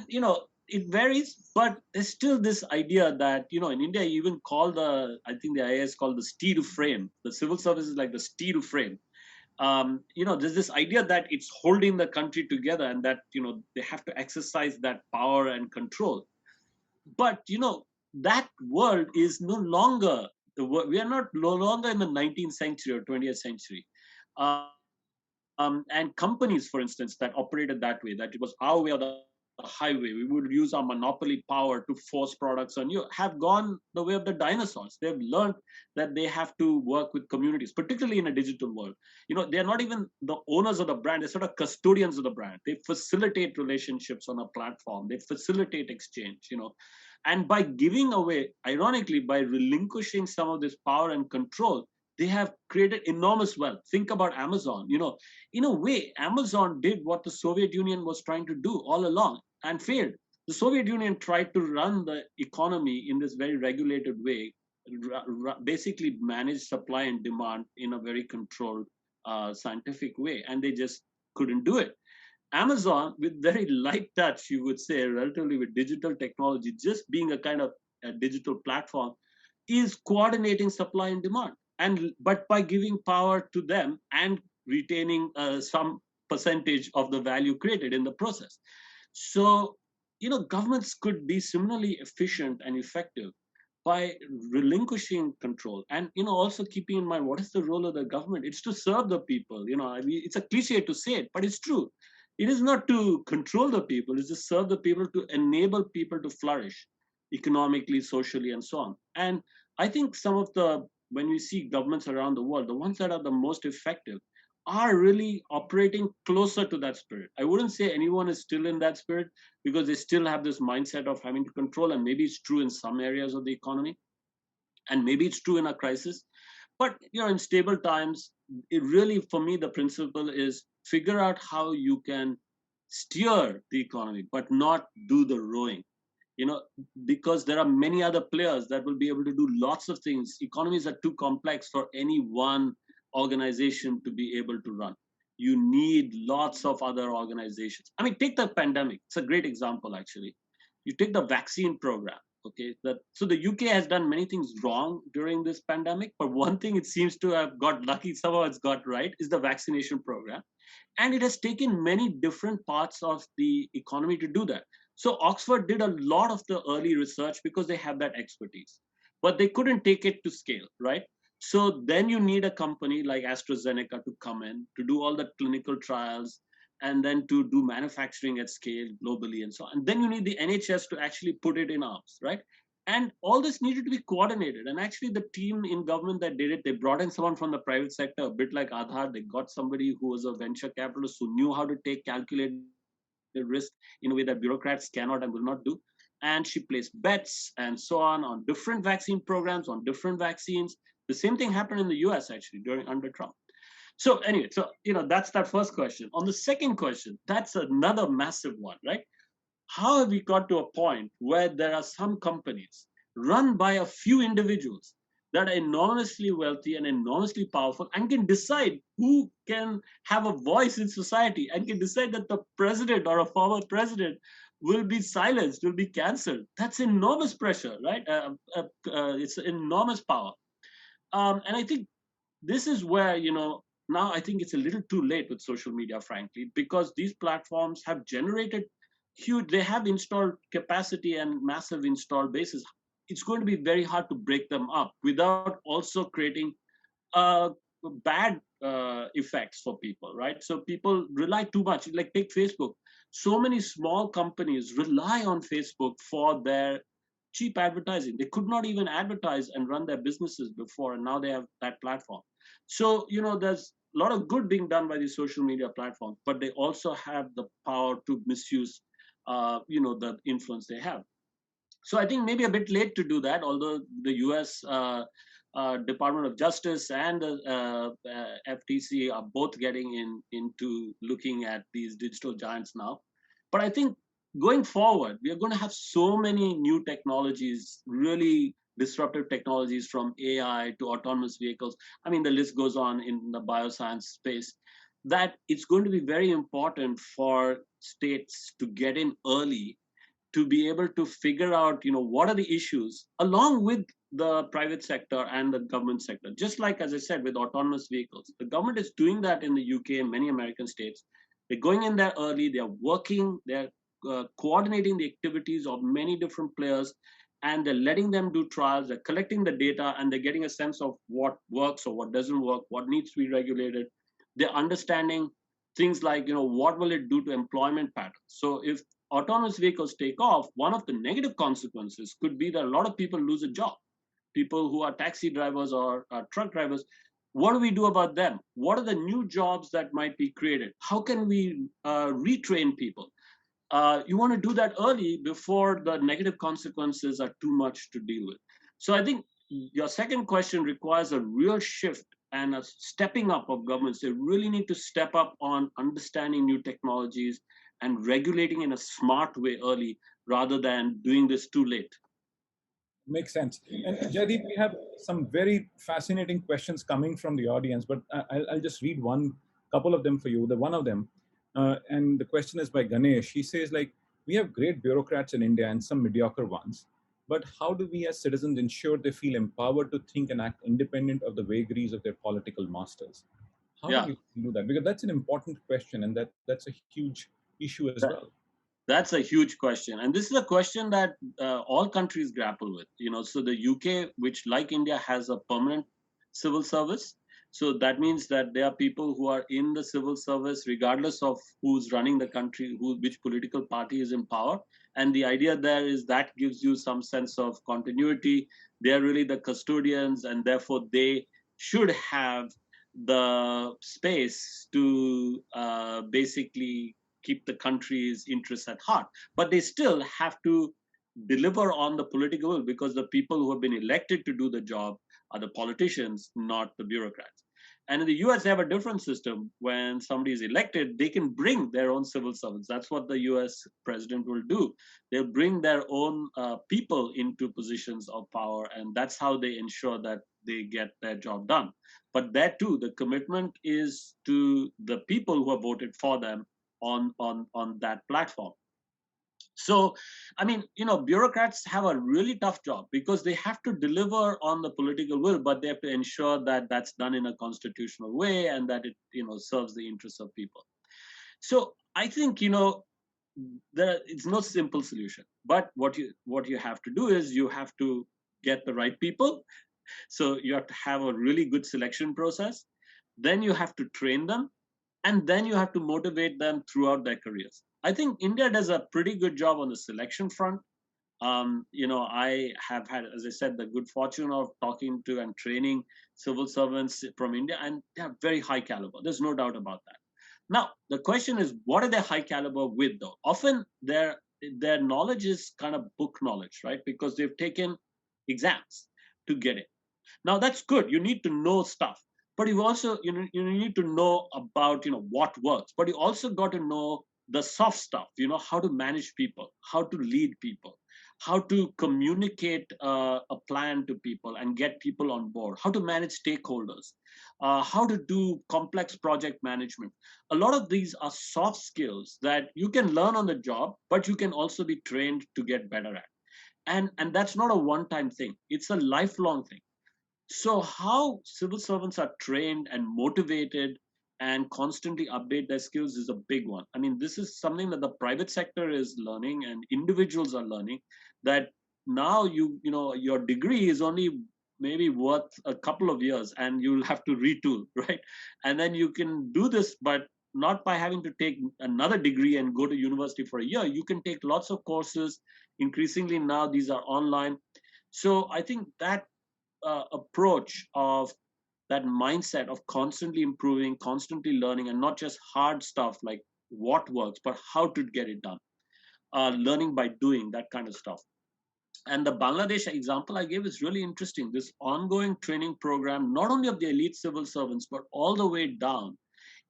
it varies, but there's still this idea that in India you even call I think the IAS called the steel frame. The civil service is like the steel frame. There's this idea that it's holding the country together, and that they have to exercise that power and control. But that world is no longer we are not no longer in the 19th century or 20th century. And companies, for instance, that operated that way, that it was our way or the highway, we would use our monopoly power to force products on you, have gone the way of the dinosaurs. They've learned that they have to work with communities, particularly in a digital world. They're not even the owners of the brand, they're sort of custodians of the brand. They facilitate relationships on a platform, they facilitate exchange. And by giving away, ironically, by relinquishing some of this power and control, They have created enormous wealth. Think about Amazon. In a way, Amazon did what the Soviet Union was trying to do all along and failed. The Soviet Union tried to run the economy in this very regulated way, basically manage supply and demand in a very controlled, scientific way, and they just couldn't do it. Amazon, with very light touch, you would say, relatively with digital technology, just being a kind of a digital platform, is coordinating supply and demand. And but by giving power to them and retaining some percentage of the value created in the process. So, governments could be similarly efficient and effective by relinquishing control, and also keeping in mind what is the role of the government. It's to serve the people. I mean, it's a cliche to say it, but it's true. It is not to control the people, it's to serve the people, to enable people to flourish economically, socially, and so on. And I think some of the, when we see governments around the world, the ones that are the most effective are really operating closer to that spirit. I wouldn't say anyone is still in that spirit, because they still have this mindset of having to control, and maybe it's true in some areas of the economy, and maybe it's true in a crisis. But in stable times, it really, for me, the principle is figure out how you can steer the economy, but not do the rowing. you know because there are many other players that will be able to do lots of things. Economies are too complex for any one organization to be able to run. You need lots of other organizations. I mean, take the pandemic. It's a great example, actually. You take the vaccine program. Okay, so the UK has done many things wrong during this pandemic, but one thing it seems to have got lucky, somehow it's got right, is the vaccination program. And it has taken many different parts of the economy to do that. So Oxford did a lot of the early research because they have that expertise, but they couldn't take it to scale, right? So then you need a company like AstraZeneca to come in to do all the clinical trials, and then to do manufacturing at scale globally and so on. And then you need the NHS to actually put it in arms, right? And all this needed to be coordinated. And actually, the team in government that did it, they brought in someone from the private sector, a bit like Aadhaar. They got somebody who was a venture capitalist who knew how to take calculated risk in a way that bureaucrats cannot and will not do. And she placed bets and so on different vaccine programs, on different vaccines. The same thing happened in the US, actually, under Trump. So anyway, that's that first question. On the second question, that's another massive one, right? How have we got to a point where there are some companies run by a few individuals that are enormously wealthy and enormously powerful, and can decide who can have a voice in society, and can decide that the president or a former president will be silenced, will be cancelled? That's enormous pressure, right? It's enormous power. And I think this is where, now I think it's a little too late with social media, frankly, because these platforms have generated huge, they have installed capacity and massive install bases. It's going to be very hard to break them up without also creating uh, bad effects for people, right? So people rely too much. Like, take Facebook. So many small companies rely on Facebook for their cheap advertising. They could not even advertise and run their businesses before, and now they have that platform. So, there's a lot of good being done by these social media platforms, but they also have the power to misuse, the influence they have. So I think maybe a bit late to do that, although the US Department of Justice and the FTC are both getting into looking at these digital giants now. But I think going forward, we are going to have so many new technologies, really disruptive technologies, from AI to autonomous vehicles. I mean, the list goes on in the bioscience space, that it's going to be very important for states to get in early, to be able to figure out, what are the issues, along with the private sector and the government sector. Just like, as I said, with autonomous vehicles, the government is doing that in the UK and many American states. They're going in there early, they're working, they're coordinating the activities of many different players, and they're letting them do trials, they're collecting the data, and they're getting a sense of what works or what doesn't work, what needs to be regulated. They're understanding things like, what will it do to employment patterns. So if autonomous vehicles take off, one of the negative consequences could be that a lot of people lose a job. People who are taxi drivers or truck drivers, what do we do about them? What are the new jobs that might be created? How can we retrain people? You want to do that early before the negative consequences are too much to deal with. So I think your second question requires a real shift and a stepping up of governments. They really need to step up on understanding new technologies and regulating in a smart way early rather than doing this too late. Makes sense. And Jaideep, we have some very fascinating questions coming from the audience, but I'll just read one couple of them for you. The one of them, and the question is by Ganesh. He says, like, we have great bureaucrats in India and some mediocre ones, but how do we as citizens ensure they feel empowered to think and act independent of the vagaries of their political masters? How do Yeah. we do that? Because that's an important question, and that's a huge issue as well. That's a huge question, and this is a question that all countries grapple with. So the UK, which like India, has a permanent civil service. So that means that there are people who are in the civil service, regardless of who's running the country, which political party is in power. And the idea there is that gives you some sense of continuity. They are really the custodians, and therefore they should have the space to basically keep the country's interests at heart. But they still have to deliver on the political will because the people who have been elected to do the job are the politicians, not the bureaucrats. And in the US, they have a different system. When somebody is elected, they can bring their own civil servants. That's what the US president will do. They'll bring their own people into positions of power, and that's how they ensure that they get their job done. But there too, the commitment is to the people who have voted for them on that platform. So, I mean, bureaucrats have a really tough job because they have to deliver on the political will, but they have to ensure that that's done in a constitutional way and that it serves the interests of people. So I think it's no simple solution, but what you have to do is you have to get the right people. So you have to have a really good selection process. Then you have to train them, and then you have to motivate them throughout their careers. I think India does a pretty good job on the selection front. I have had, as I said, the good fortune of talking to and training civil servants from India, and they are very high caliber. There's no doubt about that. Now, the question is, what are they high caliber with, though? Often their knowledge is kind of book knowledge, right? Because they've taken exams to get it. Now that's good. You need to know stuff, but you also you need to know about what works. But you also got to know the soft stuff. How to manage people, how to lead people, how to communicate a plan to people and get people on board, how to manage stakeholders, how to do complex project management. A lot of these are soft skills that you can learn on the job, but you can also be trained to get better at. And that's not a one time thing. It's a lifelong thing. So, how civil servants are trained and motivated and constantly update their skills is a big one. I mean, this is something that the private sector is learning and individuals are learning. That now your degree is only maybe worth a couple of years, and you'll have to retool, right? And then you can do this, but not by having to take another degree and go to university for a year. You can take lots of courses. Increasingly now, these are online. So I think that approach of that mindset of constantly improving, constantly learning, and not just hard stuff like what works, but how to get it done. Learning by doing, that kind of stuff. And the Bangladesh example I gave is really interesting. This ongoing training program, not only of the elite civil servants, but all the way down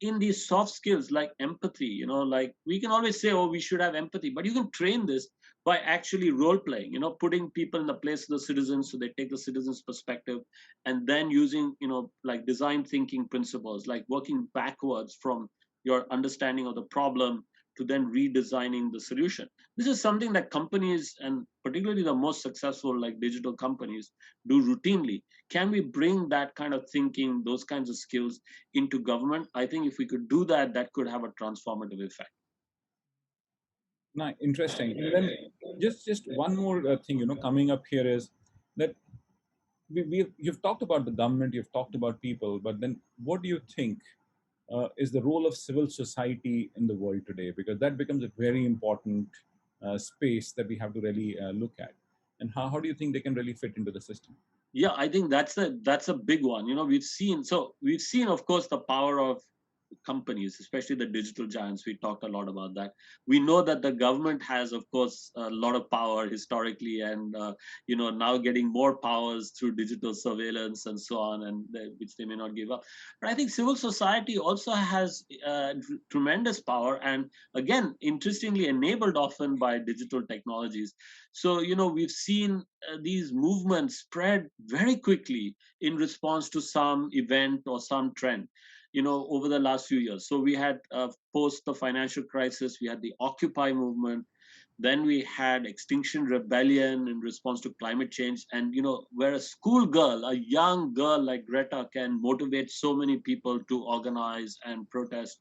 in these soft skills like empathy. Like we can always say, oh, we should have empathy, but you can train this by actually role playing, putting people in the place of the citizens so they take the citizens perspective, and then using like design thinking principles, like working backwards from your understanding of the problem to then redesigning the solution. This is something that companies, and particularly the most successful like digital companies, do routinely. Can we bring that kind of thinking, those kinds of skills into government? I think if we could do that, that could have a transformative effect. Interesting. And then just one more thing, coming up here is that you've talked about the government, you've talked about people, but then what do you think is the role of civil society in the world today? Because that becomes a very important space that we have to really look at. And how do you think they can really fit into the system? Yeah, I think that's a big one. We've seen, of course, the power of companies, especially the digital giants. We talked a lot about that. We know that the government has, of course, a lot of power historically, and now getting more powers through digital surveillance and so on, and which they may not give up. But I think civil society also has tremendous power, and again, interestingly, enabled often by digital technologies. So we've seen these movements spread very quickly in response to some event or some trend over the last few years. So we had post the financial crisis, we had the Occupy movement, then we had Extinction Rebellion in response to climate change. And where a schoolgirl, a young girl like Greta, can motivate so many people to organize and protest,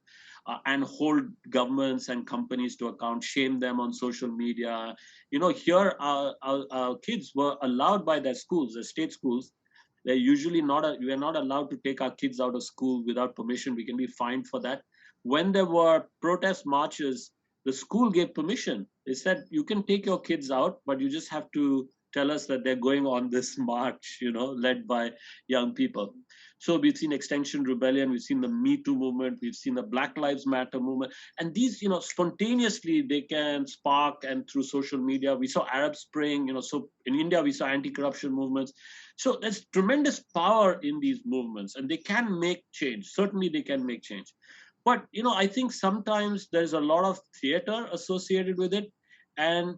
and hold governments and companies to account, shame them on social media. Here our kids were allowed by their schools, the state schools. They're usually we are not allowed to take our kids out of school without permission. We can be fined for that. When there were protest marches, the school gave permission. They said, you can take your kids out, but you just have to tell us that they're going on this march, led by young people. So we've seen Extinction Rebellion, we've seen the Me Too movement, we've seen the Black Lives Matter movement. And these, spontaneously they can spark, and through social media, we saw Arab Spring, so in India, we saw anti-corruption movements. So there's tremendous power in these movements, and they can make change. Certainly they can make change. But I think sometimes there's a lot of theater associated with it, and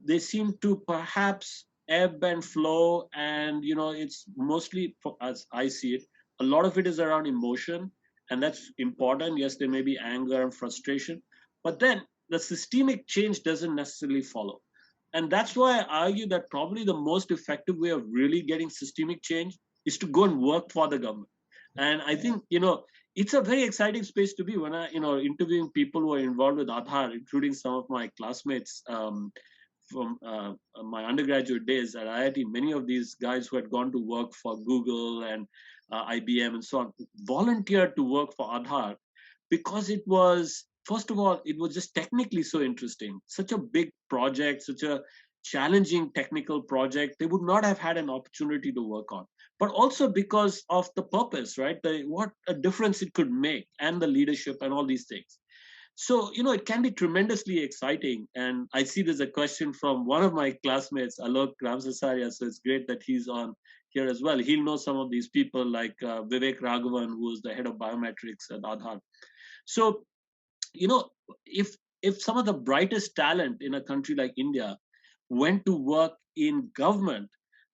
they seem to perhaps ebb and flow. And it's mostly, as I see it, a lot of it is around emotion, and that's important. Yes, there may be anger and frustration, but then the systemic change doesn't necessarily follow. And that's why I argue that probably the most effective way of really getting systemic change is to go and work for the government. And I think it's a very exciting space to be. When I interviewing people who are involved with Aadhaar, including some of my classmates from my undergraduate days at IIT. Many of these guys who had gone to work for Google and IBM and so on volunteered to work for Aadhaar, because it was, first of all, it was just technically so interesting. Such a big project, such a challenging technical project, they would not have had an opportunity to work on. But also because of the purpose, right? What a difference it could make, and the leadership and all these things. So, it can be tremendously exciting. And I see there's a question from one of my classmates, Alok Ramsasaria. So it's great that he's on here as well. He'll know some of these people like Vivek Raghavan, who's the head of biometrics at Aadhaar. So, you know, if some of the brightest talent in a country like India went to work in government,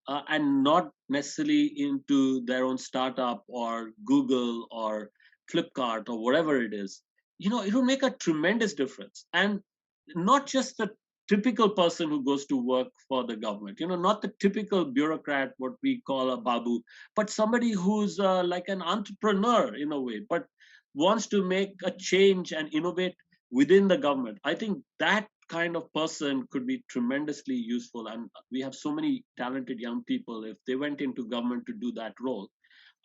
and not necessarily into their own startup or Google or Flipkart or whatever it is, it will make a tremendous difference. And not just the typical person who goes to work for the government, not the typical bureaucrat, what we call a babu, but somebody who's like an entrepreneur in a way, but wants to make a change and innovate within the government. I think that kind of person could be tremendously useful. And we have so many talented young people. If they went into government to do that role,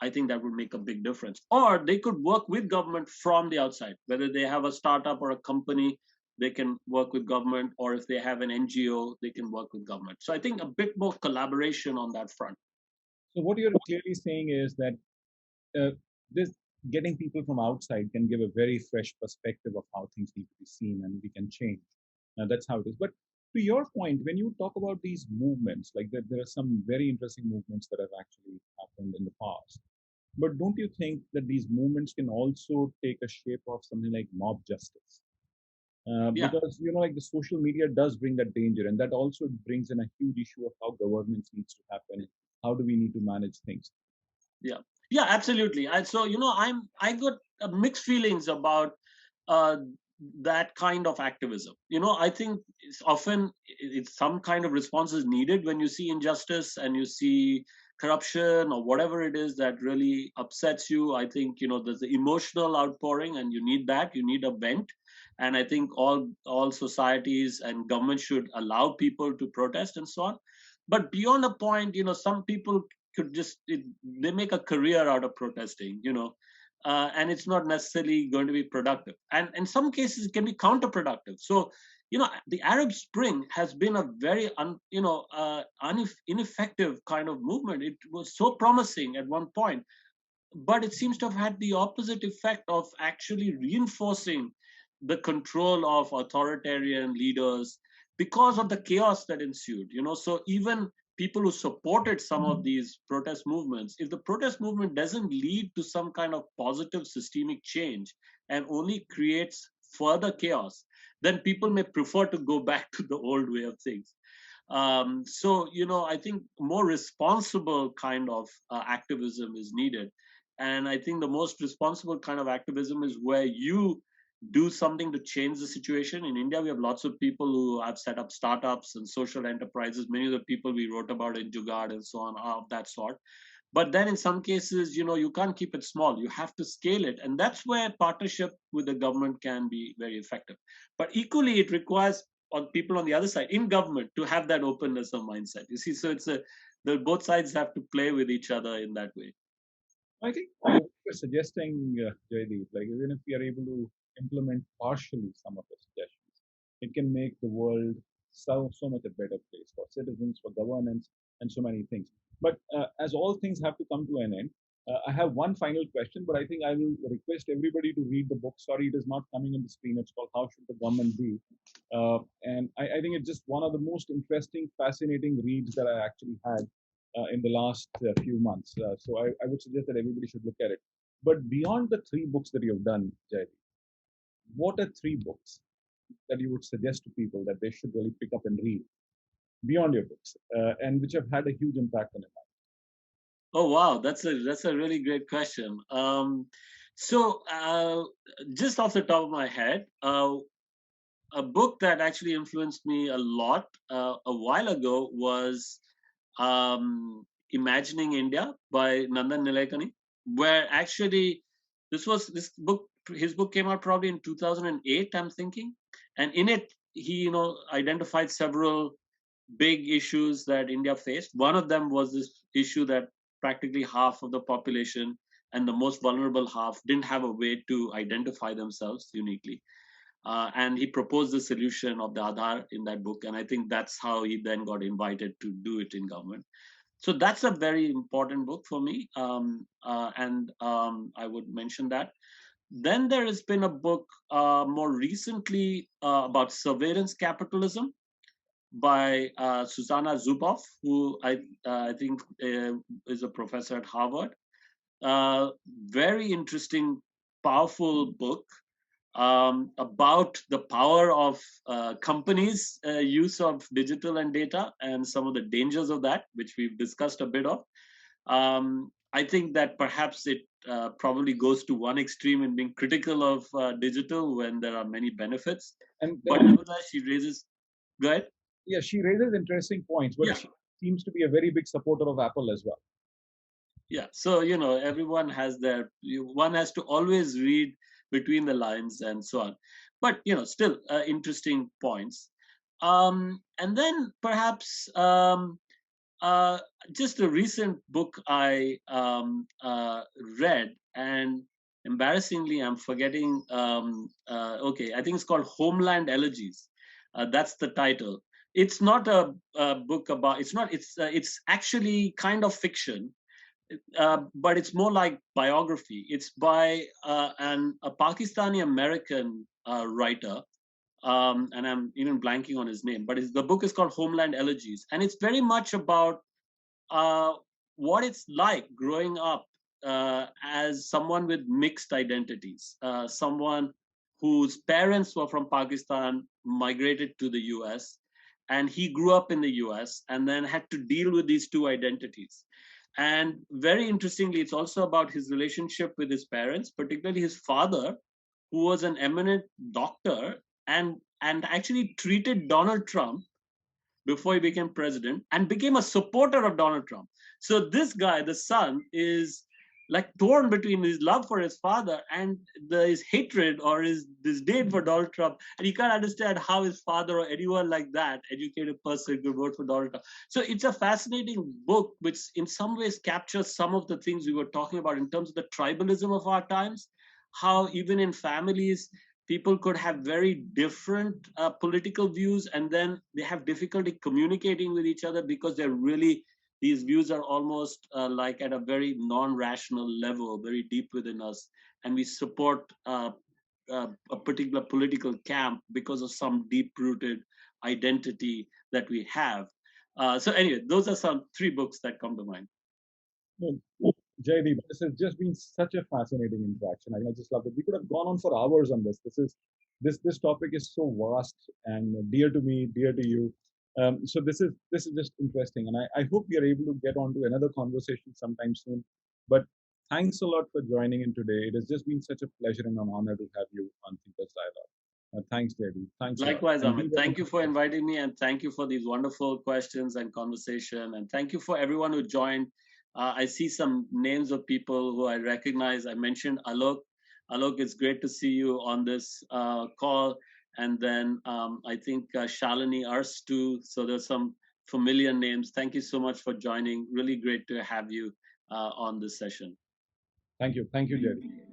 I think that would make a big difference. Or they could work with government from the outside, whether they have a startup or a company, they can work with government, or if they have an NGO, they can work with government. So I think a bit more collaboration on that front. So what you're clearly saying is that this getting people from outside can give a very fresh perspective of how things need to be seen, and we can change. That's how it is. But to your point, when you talk about these movements, like that, there are some very interesting movements that have actually happened in the past. But don't you think that these movements can also take a shape of something like mob justice? Yeah, Because like the social media does bring that danger, and that also brings in a huge issue of how governance needs to happen. How do we need to manage things? yeah, yeah, absolutely. So I got mixed feelings about uh, that kind of activism. I think it's often it's some kind of response is needed when you see injustice and you see corruption or whatever it is that really upsets you. I think there's the emotional outpouring, and you need that. You need a vent, and I think all societies and governments should allow people to protest and so on. But beyond a point, some people could they make a career out of protesting. And it's not necessarily going to be productive. And in some cases, it can be counterproductive. So, the Arab Spring has been a very, ineffective kind of movement. It was so promising at one point, but it seems to have had the opposite effect of actually reinforcing the control of authoritarian leaders because of the chaos that ensued. So even people who supported some of these protest movements, if the protest movement doesn't lead to some kind of positive systemic change and only creates further chaos, then people may prefer to go back to the old way of things. So I think more responsible kind of activism is needed. And I think the most responsible kind of activism is where you do something to change the situation. In India, we have lots of people who have set up startups and social enterprises. Many of the people we wrote about in Jugaad and so on are of that sort. But then in some cases, you can't keep it small. You have to scale it. And that's where partnership with the government can be very effective. But equally, it requires on people on the other side in government to have that openness of mindset. You see, so both sides have to play with each other in that way. I think you're suggesting, Jaideep, like even if we are able to implement partially some of the suggestions, it can make the world so much a better place for citizens, for governance, and so many things. But as all things have to come to an end, I have one final question, but I think I will request everybody to read the book. Sorry, it is not coming on the screen. It's called How Should the Government Be? And I think it's just one of the most interesting, fascinating reads that I actually had in the last few months. So I would suggest that everybody should look at it. But beyond the three books that you've done, Jay, what are three books that you would suggest to people that they should really pick up and read beyond your books, and which have had a huge impact on their life? Oh wow, that's a really great question. So just off the top of my head, a book that actually influenced me a lot a while ago was Imagining India by Nandan Nilekani, where actually this book, his book came out probably in 2008, I'm thinking, and in it he identified several big issues that India faced. One of them was this issue that practically half of the population and the most vulnerable half didn't have a way to identify themselves uniquely. And he proposed the solution of the Aadhaar in that book. And I think that's how he then got invited to do it in government. So that's a very important book for me. And I would mention that. Then there has been a book more recently about surveillance capitalism by Susanna Zuboff, who I think is a professor at Harvard. Very interesting, powerful book about the power of companies' use of digital and data and some of the dangers of that, which we've discussed a bit of. I think that perhaps it probably goes to one extreme in being critical of digital when there are many benefits. And But nevertheless, she raises. Go ahead. yeah, she raises interesting points, but Yeah. she seems to be a very big supporter of Apple as well. Yeah. So, everyone has one has to always read between the lines and so on. But, still interesting points. And then perhaps uh, just a recent book I read, and embarrassingly, I'm forgetting. Okay, I think it's called Homeland Elegies. That's the title. It's not a book about. It's not. It's actually kind of fiction, but it's more like biography. It's by a Pakistani American writer, and I'm even blanking on his name. But the book is called Homeland Elegies, and it's very much about uh, what it's like growing up as someone with mixed identities, someone whose parents were from Pakistan, migrated to the US, and he grew up in the US and then had to deal with these two identities. And very interestingly, it's also about his relationship with his parents, particularly his father, who was an eminent doctor and actually treated Donald Trump before he became president and became a supporter of Donald Trump. So this guy, the son, is like torn between his love for his father and his hatred or his disdain for Donald Trump. And he can't understand how his father or anyone like that, educated person, could vote for Donald Trump. So it's a fascinating book, which in some ways captures some of the things we were talking about in terms of the tribalism of our times, how even in families, people could have very different political views, and then they have difficulty communicating with each other because they're really these views are almost like at a very non-rational level, very deep within us, and we support a particular political camp because of some deep-rooted identity that we have. So anyway, those are some three books that come to mind. No, Jaideep, this has just been such a fascinating interaction. I just love it. We could have gone on for hours on this. This topic is so vast and dear to me, dear to you. So this is just interesting, and I hope we are able to get on to another conversation sometime soon. But thanks a lot for joining in today. It has just been such a pleasure and an honor to have you on Thinkers Dialogue. Thanks, Jaideep. Thanks a lot, Likewise, and be Amit. well. Thank you for inviting me, and thank you for these wonderful questions and conversation. And thank you for everyone who joined. I see some names of people who I recognize. I mentioned Alok. Alok, it's great to see you on this call. And then I think Shalini Ars too. So there's some familiar names. Thank you so much for joining. Really great to have you on this session. Thank you, Jaideep.